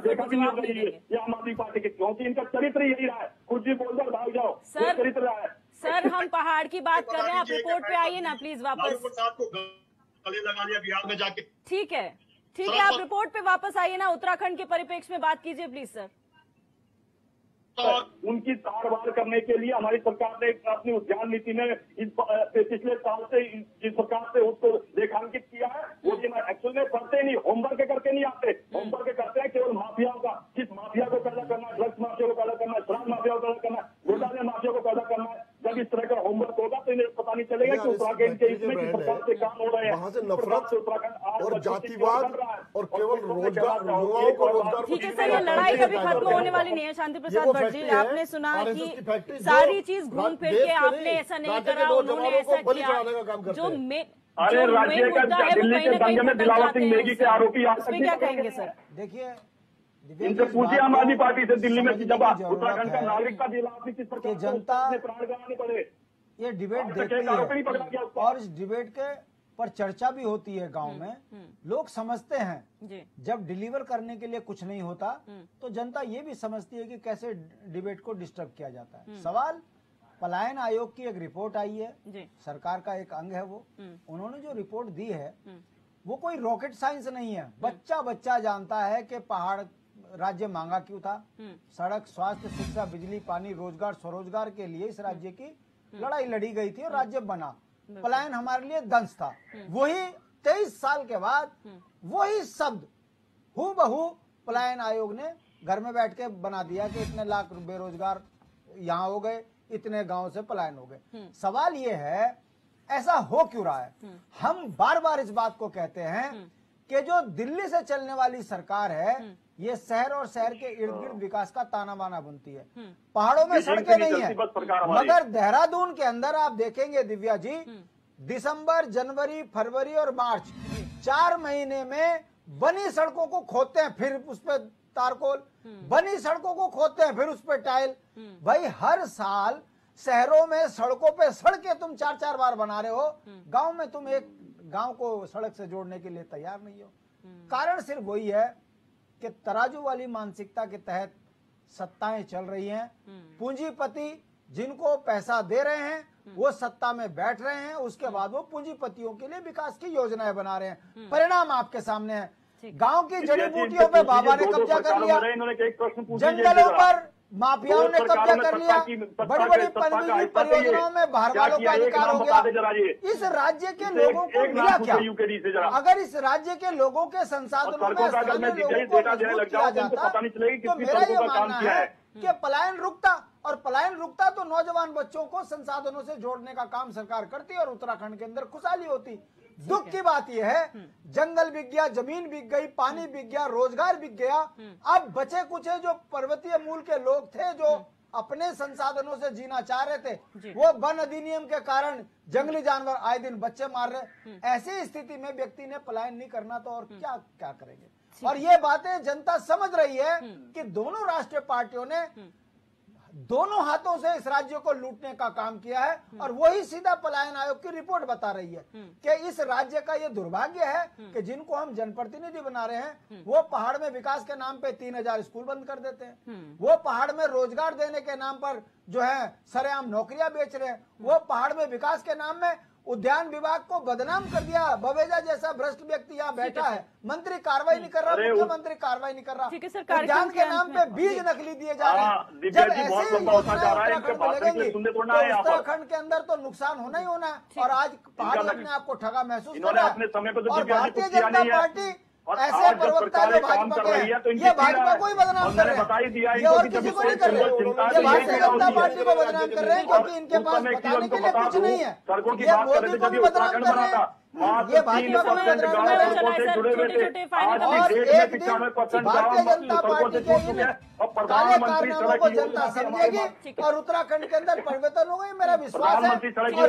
[SPEAKER 5] देखा भी नहीं हो रही है ये आम आदमी पार्टी के, क्योंकि इनका चरित्र यही रहा है, कुछ भी बोल दो भाग जाओ, चरित्र रहा है।
[SPEAKER 1] सर हम पहाड़ की बात कर रहे हैं, आप रिपोर्ट पे आइए ना प्लीज वापस।
[SPEAKER 5] गले लगा दिया बिहार में जाके।
[SPEAKER 1] ठीक है आप रिपोर्ट पे वापस आइए ना, उत्तराखंड के परिप्रेक्ष्य में बात कीजिए प्लीज सर।
[SPEAKER 5] उनकी तार वार करने के लिए हमारी सरकार ने अपनी उद्यान नीति में पिछले साल से जिस सरकार से उसको रेखांकित किया है, वो एक्चुअल में पढ़ते नहीं, होमवर्क करके नहीं आते, होमवर्क करते हैं केवल माफियाओं का, किस माफिया को पैदा करना है, ड्रग्स माफिया को पैदा करना है, शराब माफिया को पैदा करना है, घोटाले माफिया को पैदा करना है। जब इस तरह का होमवर्क होगा तो इन्हें पता नहीं चलेगा कि उत्तराखंड के इसमें किस प्रकार से काम हो रहे हैं।
[SPEAKER 8] वहाँ से नफरत और जातिवाद और केवल रोजगार, युवाओं को रोजगार।
[SPEAKER 1] ठीक है सर, ये लड़ाई कभी खत्म होने वाली नहीं है। शांति प्रसाद भट्ट जी, आपने सुना कि सारी चीज घूम फिर के आपने ऐसा नहीं करा, उन्होंने ऐसा किया, जो
[SPEAKER 5] अरे राज्य का दिल्ली के दंगे में दिलावर सिंह नेगी के आरोपी
[SPEAKER 1] उसमें क्या कहेंगे सर?
[SPEAKER 7] देखिए
[SPEAKER 5] इनसे पूछिए आम आदमी पार्टी से, दिल्ली में जब उत्तराखंड का नागरिकता दिलावर किस प्रकार
[SPEAKER 7] जनता
[SPEAKER 5] प्राण गंवाने पड़े,
[SPEAKER 7] ये डिबेट देखती है और इस डिबेट के पर चर्चा भी होती है गांव में। लोग समझते हैं जब डिलीवर करने के लिए कुछ नहीं होता तो जनता ये भी समझती है कि कैसे डिबेट को डिस्टर्ब किया जाता है। सवाल पलायन आयोग की एक रिपोर्ट आई है, सरकार का एक अंग है वो, उन्होंने जो रिपोर्ट दी है वो कोई रॉकेट साइंस नहीं है। बच्चा जानता है कि पहाड़ राज्य मांगा क्यों था। सड़क, स्वास्थ्य, शिक्षा, बिजली, पानी, रोजगार, स्वरोजगार के लिए इस राज्य की लड़ाई लड़ी गई थी और राज्य बना। पलायन हमारे लिए दंश था। वही 23 साल के बाद वही शब्द हूबहू पलायन आयोग ने घर में बैठ के बना दिया कि इतने लाख बेरोजगार यहाँ हो गए, इतने गांव से पलायन हो गए। सवाल ये है ऐसा हो क्यों रहा है? हम बार बार इस बात को कहते हैं कि जो दिल्ली से चलने वाली सरकार है ये शहर और शहर के इर्द गिर्द विकास का ताना बाना बुनती है। पहाड़ों में सड़कें नहीं है, मगर देहरादून के अंदर आप देखेंगे दिव्या जी, दिसंबर, जनवरी, फरवरी और मार्च 4 महीने में बनी सड़कों को खोदते हैं, फिर उस पर तारकोल, बनी सड़कों को खोदते हैं, फिर उस पर टाइल। भाई हर साल शहरों में सड़कों पे सड़कें तुम 4-4 बार बना रहे हो, गांव में तुम एक गांव को सड़क से जोड़ने के लिए तैयार नहीं हो। कारण सिर्फ वही है कि तराजू वाली मानसिकता के तहत सत्ताएं चल रही हैं। पूंजीपति जिनको पैसा दे रहे हैं वो सत्ता में बैठ रहे हैं, उसके बाद वो पूंजीपतियों के लिए विकास की योजनाएं बना रहे हैं। परिणाम आपके सामने है। गांव की जड़ी बूटियों पे बाबा ने कब्जा कर लिया, जंगलों पर माफियाओं ने कब्जा कर लिया, बड़ी बड़ी पनबिजली परियोजनाओं में बाहर वालों का अधिकार हो गया। इस राज्य के लोगों को मिला क्या? अगर इस राज्य के लोगों के संसाधनों में स्थानीय लोगों को मजबूत किया जाता तो मेरा ये मानना है कि पलायन रुकता, और पलायन रुकता तो नौजवान बच्चों को संसाधनों से जोड़ने का काम सरकार करती और उत्तराखंड के अंदर खुशहाली होती। दुख की बात यह है जंगल बिक गया, जमीन बिक गई, पानी बिक गया, रोजगार बिक गया। अब बचे कुचे जो पर्वतीय मूल के लोग थे जो अपने संसाधनों से जीना चाह रहे थे, वो वन अधिनियम के कारण जंगली जानवर आए दिन बच्चे मार रहे। ऐसी स्थिति में व्यक्ति ने पलायन नहीं करना तो और क्या क्या करेंगे? और ये बातें जनता समझ रही है कि दोनों राष्ट्रीय पार्टियों ने दोनों हाथों से इस राज्य को लूटने का काम किया है, और वही सीधा पलायन आयोग की रिपोर्ट बता रही है कि इस राज्य का ये दुर्भाग्य है कि जिनको हम जनप्रतिनिधि बना रहे हैं वो पहाड़ में विकास के नाम पे 3000 स्कूल बंद कर देते हैं, वो पहाड़ में रोजगार देने के नाम पर जो है सरेआम नौकरियां बेच रहे हैं, वो पहाड़ में विकास के नाम में उद्यान विभाग को बदनाम कर दिया। बवेजा जैसा भ्रष्ट व्यक्ति यहाँ बैठा है, मंत्री कार्रवाई नहीं कर रहा, मुख्यमंत्री कार्रवाई नहीं कर रहा, उद्यान के नाम पे बीज नकली दिए जा रहे हैं। जब ऐसे उत्तराखंड के अंदर तो नुकसान होना ही होना है, और आज पहाड़ी अपने आप को ठगा महसूस कर रहा है। और भारतीय जनता पार्टी ऐसे प्रवक्ता जो भाजपा के हैं ये भाजपा को ही बदनाम कर रहे हैं, ये और किसी को नहीं कर रहे, ये भारतीय जनता पार्टी को बदनाम कर रहे हैं क्योंकि इनके पास बताने के लिए कुछ नहीं है। ये मोदी को भी बदनाम कर रहे हैं, ये भाजपा को भी बदनाम कर रहे हैं। और एक दिन भारतीय जनता पार्टी के इन काले कारनामों को जनता समझेगी और उत्तराखंड के अंदर परिवर्तन होगा, मेरा विश्वास है। और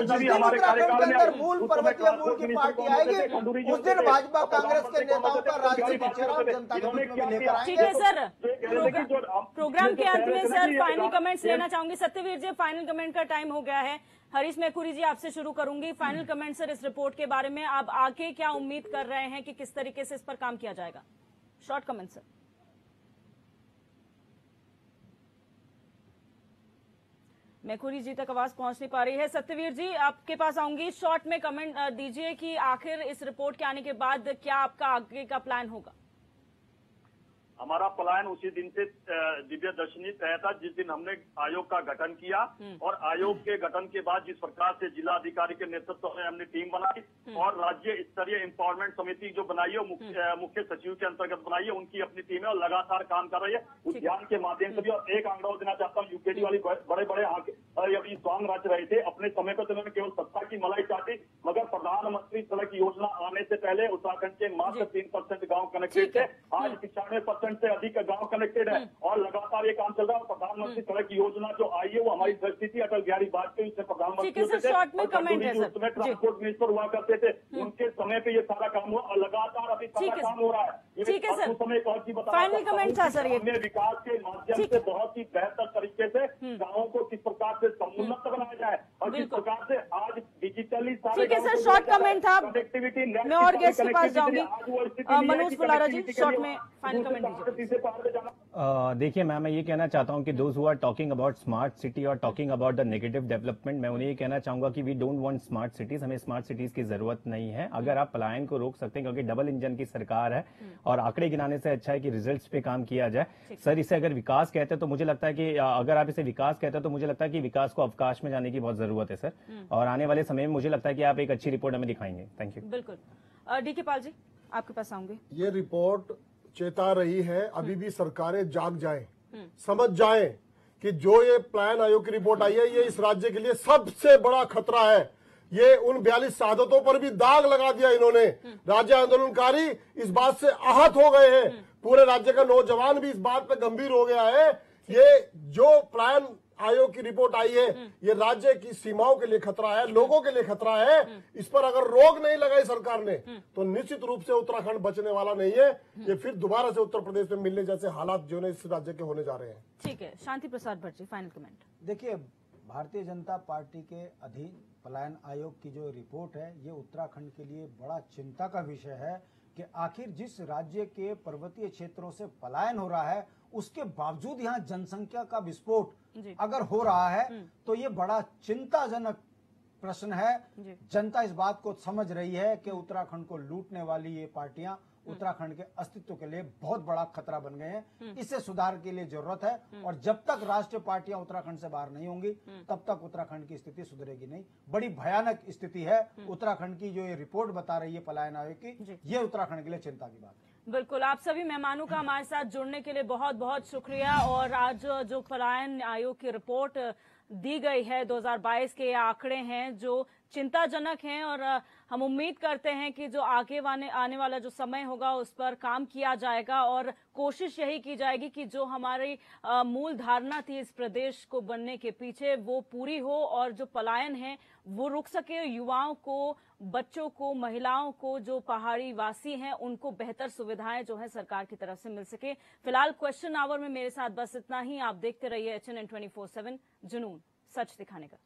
[SPEAKER 7] जिस दिन उत्तराखंड के अंदर मूल पर्वतीय मूल की पार्टी आएगी उस दिन भाजपा कांग्रेस के नेताओं का राजनीतिक चेहरा जनता के बीच में लेकर आएंगे।
[SPEAKER 1] ठीक है सर, प्रोग्राम के अंत में सर फाइनल कमेंट्स लेना चाहूंगी। सत्यवीर जी, फाइनल कमेंट का टाइम हो गया है। हरीश मैखुरी जी, आपसे शुरू करूंगी। फाइनल कमेंट सर इस रिपोर्ट के बारे में, आप आगे क्या उम्मीद कर रहे हैं कि किस तरीके से इस पर काम किया जाएगा? Short comment sir. Maikhuri ji तक आवाज पहुंच नहीं पा रही है। सत्यवीर जी, आपके पास आऊंगी। शॉर्ट में कमेंट दीजिए कि आखिर इस रिपोर्ट के आने के बाद क्या आपका आगे का प्लान होगा?
[SPEAKER 5] हमारा पलायन उसी दिन से दिव्य दर्शनी तय था जिस दिन हमने आयोग का गठन किया, और आयोग के गठन के बाद जिस प्रकार से जिला अधिकारी के नेतृत्व में हमने टीम बनाई और राज्य स्तरीय एम्पावरमेंट समिति जो बनाई है मुख्य सचिव के अंतर्गत बनाई है, उनकी अपनी टीम है और लगातार काम कर रही है उद्यान के माध्यम से भी। और एक आंकड़ा देना चाहता हूँ, यूकेडी वाली बड़े बड़े अभी स्वांग रच रहे थे अपने समय पर, तो उन्होंने केवल सत्ता की मलाई चाटी, मगर प्रधानमंत्री सड़क योजना आने से पहले उत्तराखंड के मात्र 3% गाँव कनेक्टेड थे, आज 95% से अधिक गांव कनेक्टेड है और लगातार ये काम चल रहा है। प्रधानमंत्री सड़क योजना जो आई है वो हमारी दृष्टि थी अटल बिहारी वाजपेयी से प्रधानमंत्री होते थे और ट्रांसपोर्ट मिनिस्टर हुआ करते थे, उनके समय पे ये सारा काम हुआ और लगातार अभी सारा काम हो रहा है।
[SPEAKER 1] ठीक है सर,
[SPEAKER 5] समय एक और चीज बता,
[SPEAKER 1] फाइनल कमेंट था सर,
[SPEAKER 5] हमने विकास के माध्यम से बहुत ही बेहतर तरीके से गाँवों को किस प्रकार से समुन्नत बनाया जाए और किस प्रकार से आज डिजिटली सारे।
[SPEAKER 1] ठीक है सर, शॉर्ट कमेंट था। मैं और गेस्ट के पास जाऊंगी। मनोज फुलारा जी, शॉर्ट में फाइनल कमेंट दीजिए।
[SPEAKER 6] देखिए मैं ये कहना चाहता हूं कि those who are talking about smart city और talking about the negative development, मैं उन्हें ये कहना चाहूंगा कि we don't want smart cities, हमें स्मार्ट सिटीज की जरूरत नहीं है। अगर आप पलायन को रोक सकते हैं, क्योंकि डबल इंजन की सरकार है और आंकड़े गिनाने से अच्छा है कि रिजल्ट्स पे काम किया जाए। सर, इसे अगर विकास कहते हैं तो मुझे लगता है कि अगर आप इसे विकास कहते हैं तो मुझे लगता है कि विकास को अवकाश में जाने की बहुत जरूरत है सर, और आने वाले समय में मुझे लगता है कि आप एक अच्छी रिपोर्ट हमें दिखाएंगे। Thank you.
[SPEAKER 1] बिल्कुल। डीके पाल जी, आपके पास आऊंगे।
[SPEAKER 8] ये रिपोर्ट चेता रही है, अभी भी सरकारें जाग जाएं, समझ जाएं कि जो ये प्लान आयोग की रिपोर्ट आई है, ये इस राज्य के लिए सबसे बड़ा खतरा है। ये उन 42 शहादतों पर भी दाग लगा दिया इन्होंने। राज्य आंदोलनकारी इस बात से आहत हो गए हैं, पूरे राज्य का नौजवान भी इस बात पे गंभीर हो गया है। ये जो प्लान आयोग की रिपोर्ट आई है, ये राज्य की सीमाओं के लिए खतरा है, लोगों के लिए खतरा है। इस पर अगर रोक नहीं लगाई सरकार ने तो निश्चित रूप से उत्तराखंड बचने वाला नहीं है। ये फिर दोबारा से उत्तर प्रदेश में मिलने जैसे हालात जो है इस राज्य के होने जा रहे हैं।
[SPEAKER 1] ठीक है, शांति प्रसाद भट्ट जी, फाइनल कमेंट।
[SPEAKER 7] देखिए, भारतीय जनता पार्टी के अधीन पलायन आयोग की जो रिपोर्ट है, ये उत्तराखंड के लिए बड़ा चिंता का विषय है कि आखिर जिस राज्य के पर्वतीय क्षेत्रों से पलायन हो रहा है, उसके बावजूद यहाँ जनसंख्या का विस्फोट अगर हो रहा है तो ये बड़ा चिंताजनक प्रश्न है। जनता इस बात को समझ रही है कि उत्तराखंड को लूटने वाली ये पार्टियां उत्तराखंड के अस्तित्व के लिए बहुत बड़ा खतरा बन गए हैं। इससे सुधार के लिए जरूरत है और जब तक राष्ट्रीय पार्टियां उत्तराखंड से बाहर नहीं होंगी तब तक उत्तराखंड की स्थिति सुधरेगी नहीं। बड़ी भयानक स्थिति है उत्तराखंड की। जो ये रिपोर्ट बता रही है पलायन आयोग की, ये उत्तराखंड के लिए चिंता की बात है।
[SPEAKER 1] बिल्कुल, आप सभी मेहमानों का हमारे साथ जुड़ने के लिए बहुत बहुत शुक्रिया। और आज जो पलायन आयोग की रिपोर्ट दी गई है, 2022 के आंकड़े हैं जो चिंताजनक हैं और हम उम्मीद करते हैं कि जो आने वाला जो समय होगा उस पर काम किया जाएगा और कोशिश यही की जाएगी कि जो हमारी मूल धारणा थी इस प्रदेश को बनने के पीछे वो पूरी हो और जो पलायन है वो रुक सके। युवाओं को, बच्चों को, महिलाओं को, जो पहाड़ी वासी हैं उनको बेहतर सुविधाएं जो है सरकार की तरफ से मिल सके। फिलहाल क्वेश्चन आवर में मेरे साथ बस इतना ही। आप देखते रहिए HNN 24/7, जुनून सच दिखाने का।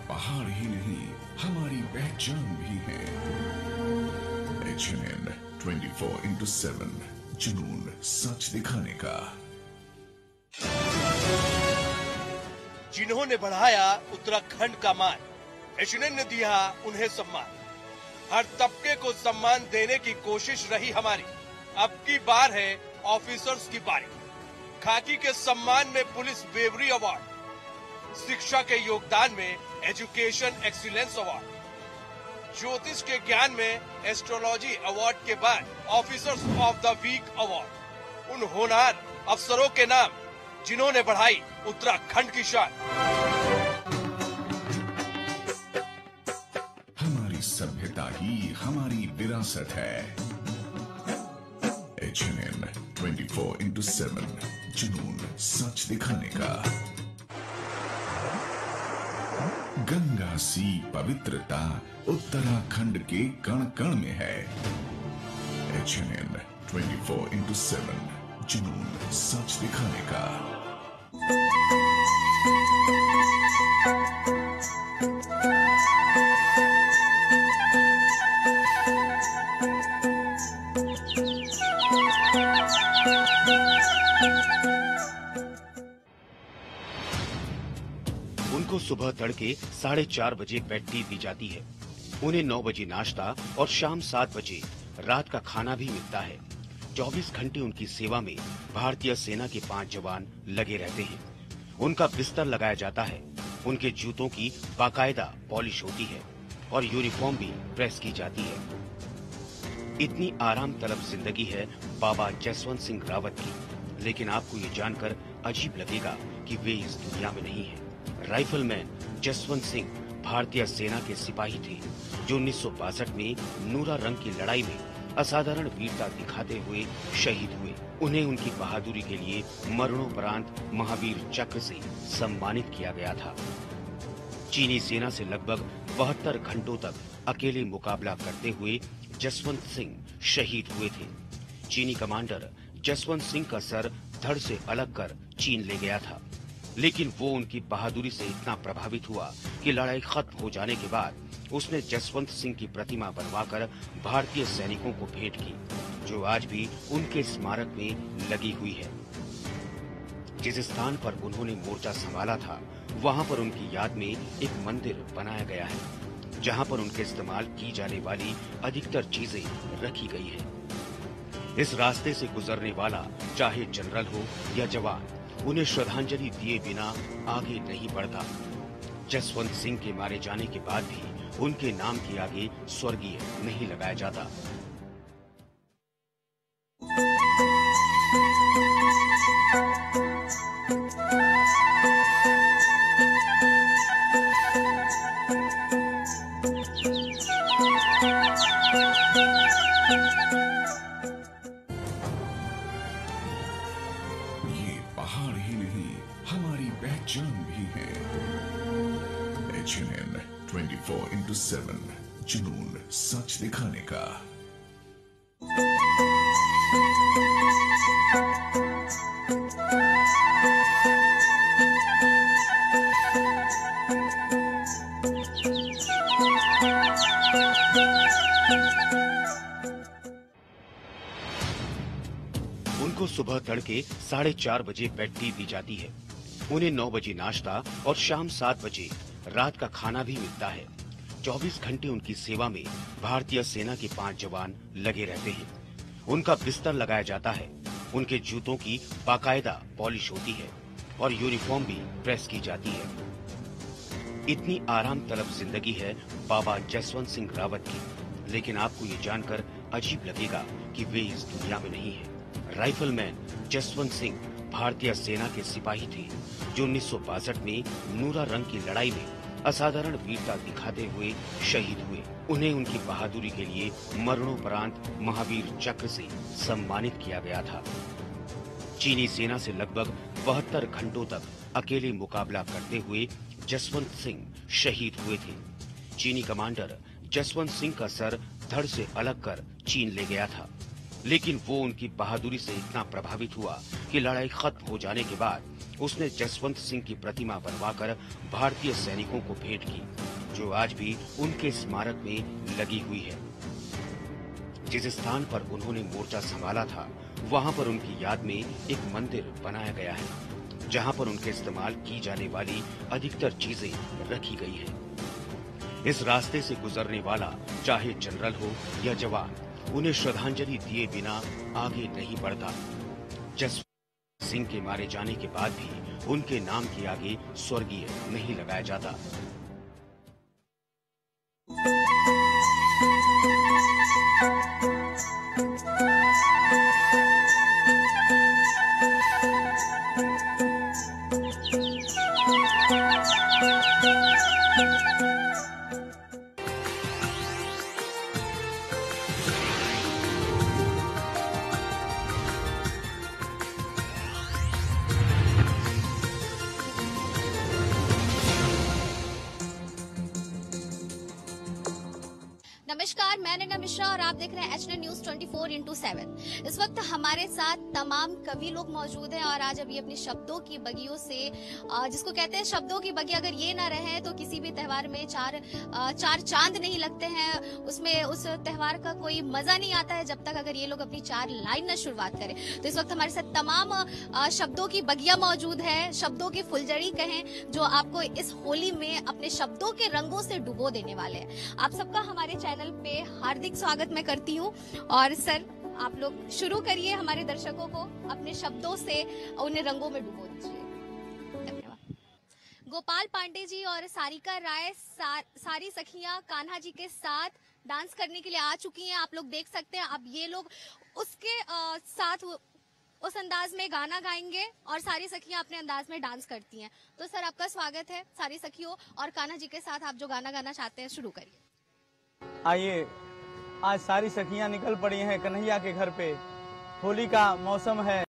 [SPEAKER 11] पहाड़ ही नहीं, हमारी पहचान भी है। HNN 24/7, जुनून सच दिखाने का।
[SPEAKER 12] जिन्होंने बढ़ाया उत्तराखंड का मान, HNN ने दिया उन्हें सम्मान। हर तबके को सम्मान देने की कोशिश रही हमारी। अब की बार है ऑफिसर्स की बारी। खाकी के सम्मान में पुलिस ब्रेवरी अवार्ड, शिक्षा के योगदान में एजुकेशन एक्सीलेंस अवार्ड, ज्योतिष के ज्ञान में एस्ट्रोलॉजी अवार्ड के बाद officers of the week award. उन होनहार अफसरों के नाम जिन्होंने बढ़ाई उत्तराखंड की शान।
[SPEAKER 11] हमारी सभ्यता ही हमारी विरासत है। HNN 24/7, जुनून सच दिखाने का। गंगा सी पवित्रता उत्तराखंड के कण कण में है। HNN 24/7, जुनून सच दिखाने का।
[SPEAKER 13] उनको सुबह तड़के 4:30 बजे बेड टी दी जाती है। उन्हें 9 बजे नाश्ता और शाम 7 बजे रात का खाना भी मिलता है। 24 घंटे उनकी सेवा में भारतीय सेना के 5 जवान लगे रहते हैं। उनका बिस्तर लगाया जाता है, उनके जूतों की बाकायदा पॉलिश होती है और यूनिफॉर्म भी प्रेस की जाती है। इतनी आराम तलब जिंदगी है बाबा जसवंत सिंह रावत की, लेकिन आपको ये जानकर अजीब लगेगा कि वे इस दुनिया में नहीं है। राइफलमैन जसवंत सिंह भारतीय सेना के सिपाही थे जो 1962 में नूरा रंग की लड़ाई में असाधारण वीरता दिखाते हुए शहीद हुए। उन्हें उनकी बहादुरी के लिए मरणोपरांत महावीर चक्र से सम्मानित किया गया था। चीनी सेना से लगभग 72 घंटों तक अकेले मुकाबला करते हुए जसवंत सिंह शहीद हुए थे। चीनी कमांडर जसवंत सिंह का सर धड़ से अलग कर चीन ले गया था, लेकिन वो उनकी बहादुरी से इतना प्रभावित हुआ कि लड़ाई खत्म हो जाने के बाद उसने जसवंत सिंह की प्रतिमा बनवाकर भारतीय सैनिकों को भेंट की, जो आज भी उनके स्मारक में लगी हुई है। जिस स्थान पर उन्होंने मोर्चा संभाला था, वहां पर उनकी याद में एक मंदिर बनाया गया है। जहां पर उनके इस्तेमाल की जाने वाली अधिकतर चीजें रखी गई है। इस रास्ते से गुजरने वाला चाहे जनरल हो या जवान, उन्हें श्रद्धांजलि दिए बिना आगे नहीं बढ़ता। जसवंत सिंह के मारे जाने के बाद भी उनके नाम के आगे स्वर्गीय नहीं लगाया जाता।
[SPEAKER 11] ये पहाड़ ही नहीं, हमारी पहचान भी है। HNN 24/7, जुनून सच दिखाने का।
[SPEAKER 13] उनको सुबह तड़के 4:30 बजे बेड टी दी जाती है। उन्हें 9 बजे नाश्ता और शाम 7 बजे रात का खाना भी मिलता है। 24 घंटे उनकी सेवा में भारतीय सेना के 5 जवान लगे रहते हैं। उनका बिस्तर लगाया जाता है। उनके जूतों की बाकायदा पॉलिश होती है और यूनिफॉर्म भी प्रेस की जाती है। इतनी आराम तलब जिंदगी है बाबा जसवंत सिंह रावत की, लेकिन आपको ये जानकर अजीब लगेगा कि वे इस दुनिया में नहीं है। राइफलमैन जसवंत सिंह भारतीय सेना के सिपाही थे जो 1962 में नूरा रंग की लड़ाई में असाधारण वीरता दिखाते हुए शहीद हुए। उन्हें उनकी बहादुरी के लिए मरणोपरांत महावीर चक्र से सम्मानित किया गया था। चीनी सेना से लगभग 72 घंटों तक अकेले मुकाबला करते हुए जसवंत सिंह शहीद हुए थे। चीनी कमांडर जसवंत सिंह का सर धड़ से अलग कर चीन ले गया था, लेकिन वो उनकी बहादुरी से इतना प्रभावित हुआ कि लड़ाई खत्म हो जाने के बाद उसने जसवंत सिंह की प्रतिमा बनवाकर भारतीय सैनिकों को भेंट की, जो आज भी उनके स्मारक में लगी हुई है। जिस स्थान पर उन्होंने मोर्चा संभाला था, वहां पर उनकी याद में एक मंदिर बनाया गया है, जहां पर उनके इस्तेमाल की जाने वाली अधिकतर चीजें रखी गई है। इस रास्ते से गुजरने वाला चाहे जनरल हो या जवान, उन्हें श्रद्धांजलि दिए बिना आगे नहीं बढ़ता। जसवंत सिंह के मारे जाने के बाद भी उनके नाम के आगे स्वर्गीय नहीं लगाया जाता।
[SPEAKER 15] नमस्कार, मैं नैना मिश्रा और आप देख रहे हैं HNN न्यूज 24/7। इस वक्त हमारे साथ तमाम कवि लोग मौजूद हैं और आज अभी अपने शब्दों की बगियों से, जिसको कहते हैं शब्दों की बगी अगर ये ना रहे तो किसी भी त्योहार में चार चांद नहीं लगते हैं, उसमें उस त्योहार का कोई मजा नहीं आता है जब तक अगर ये लोग अपनी 4 लाइन न शुरुआत करें। तो इस वक्त हमारे साथ तमाम शब्दों की बगिया मौजूद है, शब्दों की फुलझड़ी कहें, जो आपको इस होली में अपने शब्दों के रंगों से डुबो देने वाले हैं। आप सबका हमारे चैनल पे हार्दिक स्वागत मैं करती हूँ। और सर, आप लोग शुरू करिए, हमारे दर्शकों को अपने शब्दों से उन्हें रंगों में डुबो दीजिए। धन्यवाद। गोपाल पांडे जी और सारिका राय सारी सखियां कान्हा जी के साथ डांस करने के लिए आ चुकी हैं। आप लोग देख सकते हैं, अब ये लोग उसके साथ उस अंदाज में गाना गाएंगे और सारी सखियां अपने अंदाज में डांस करती हैं। तो सर, आपका स्वागत है सारी सखियों, और कान्हा जी के साथ आप जो गाना गाना चाहते हैं शुरू करिए।
[SPEAKER 14] आइए, आज सारी सखियां निकल पड़ी हैं कन्हैया के घर पे। होली का मौसम है।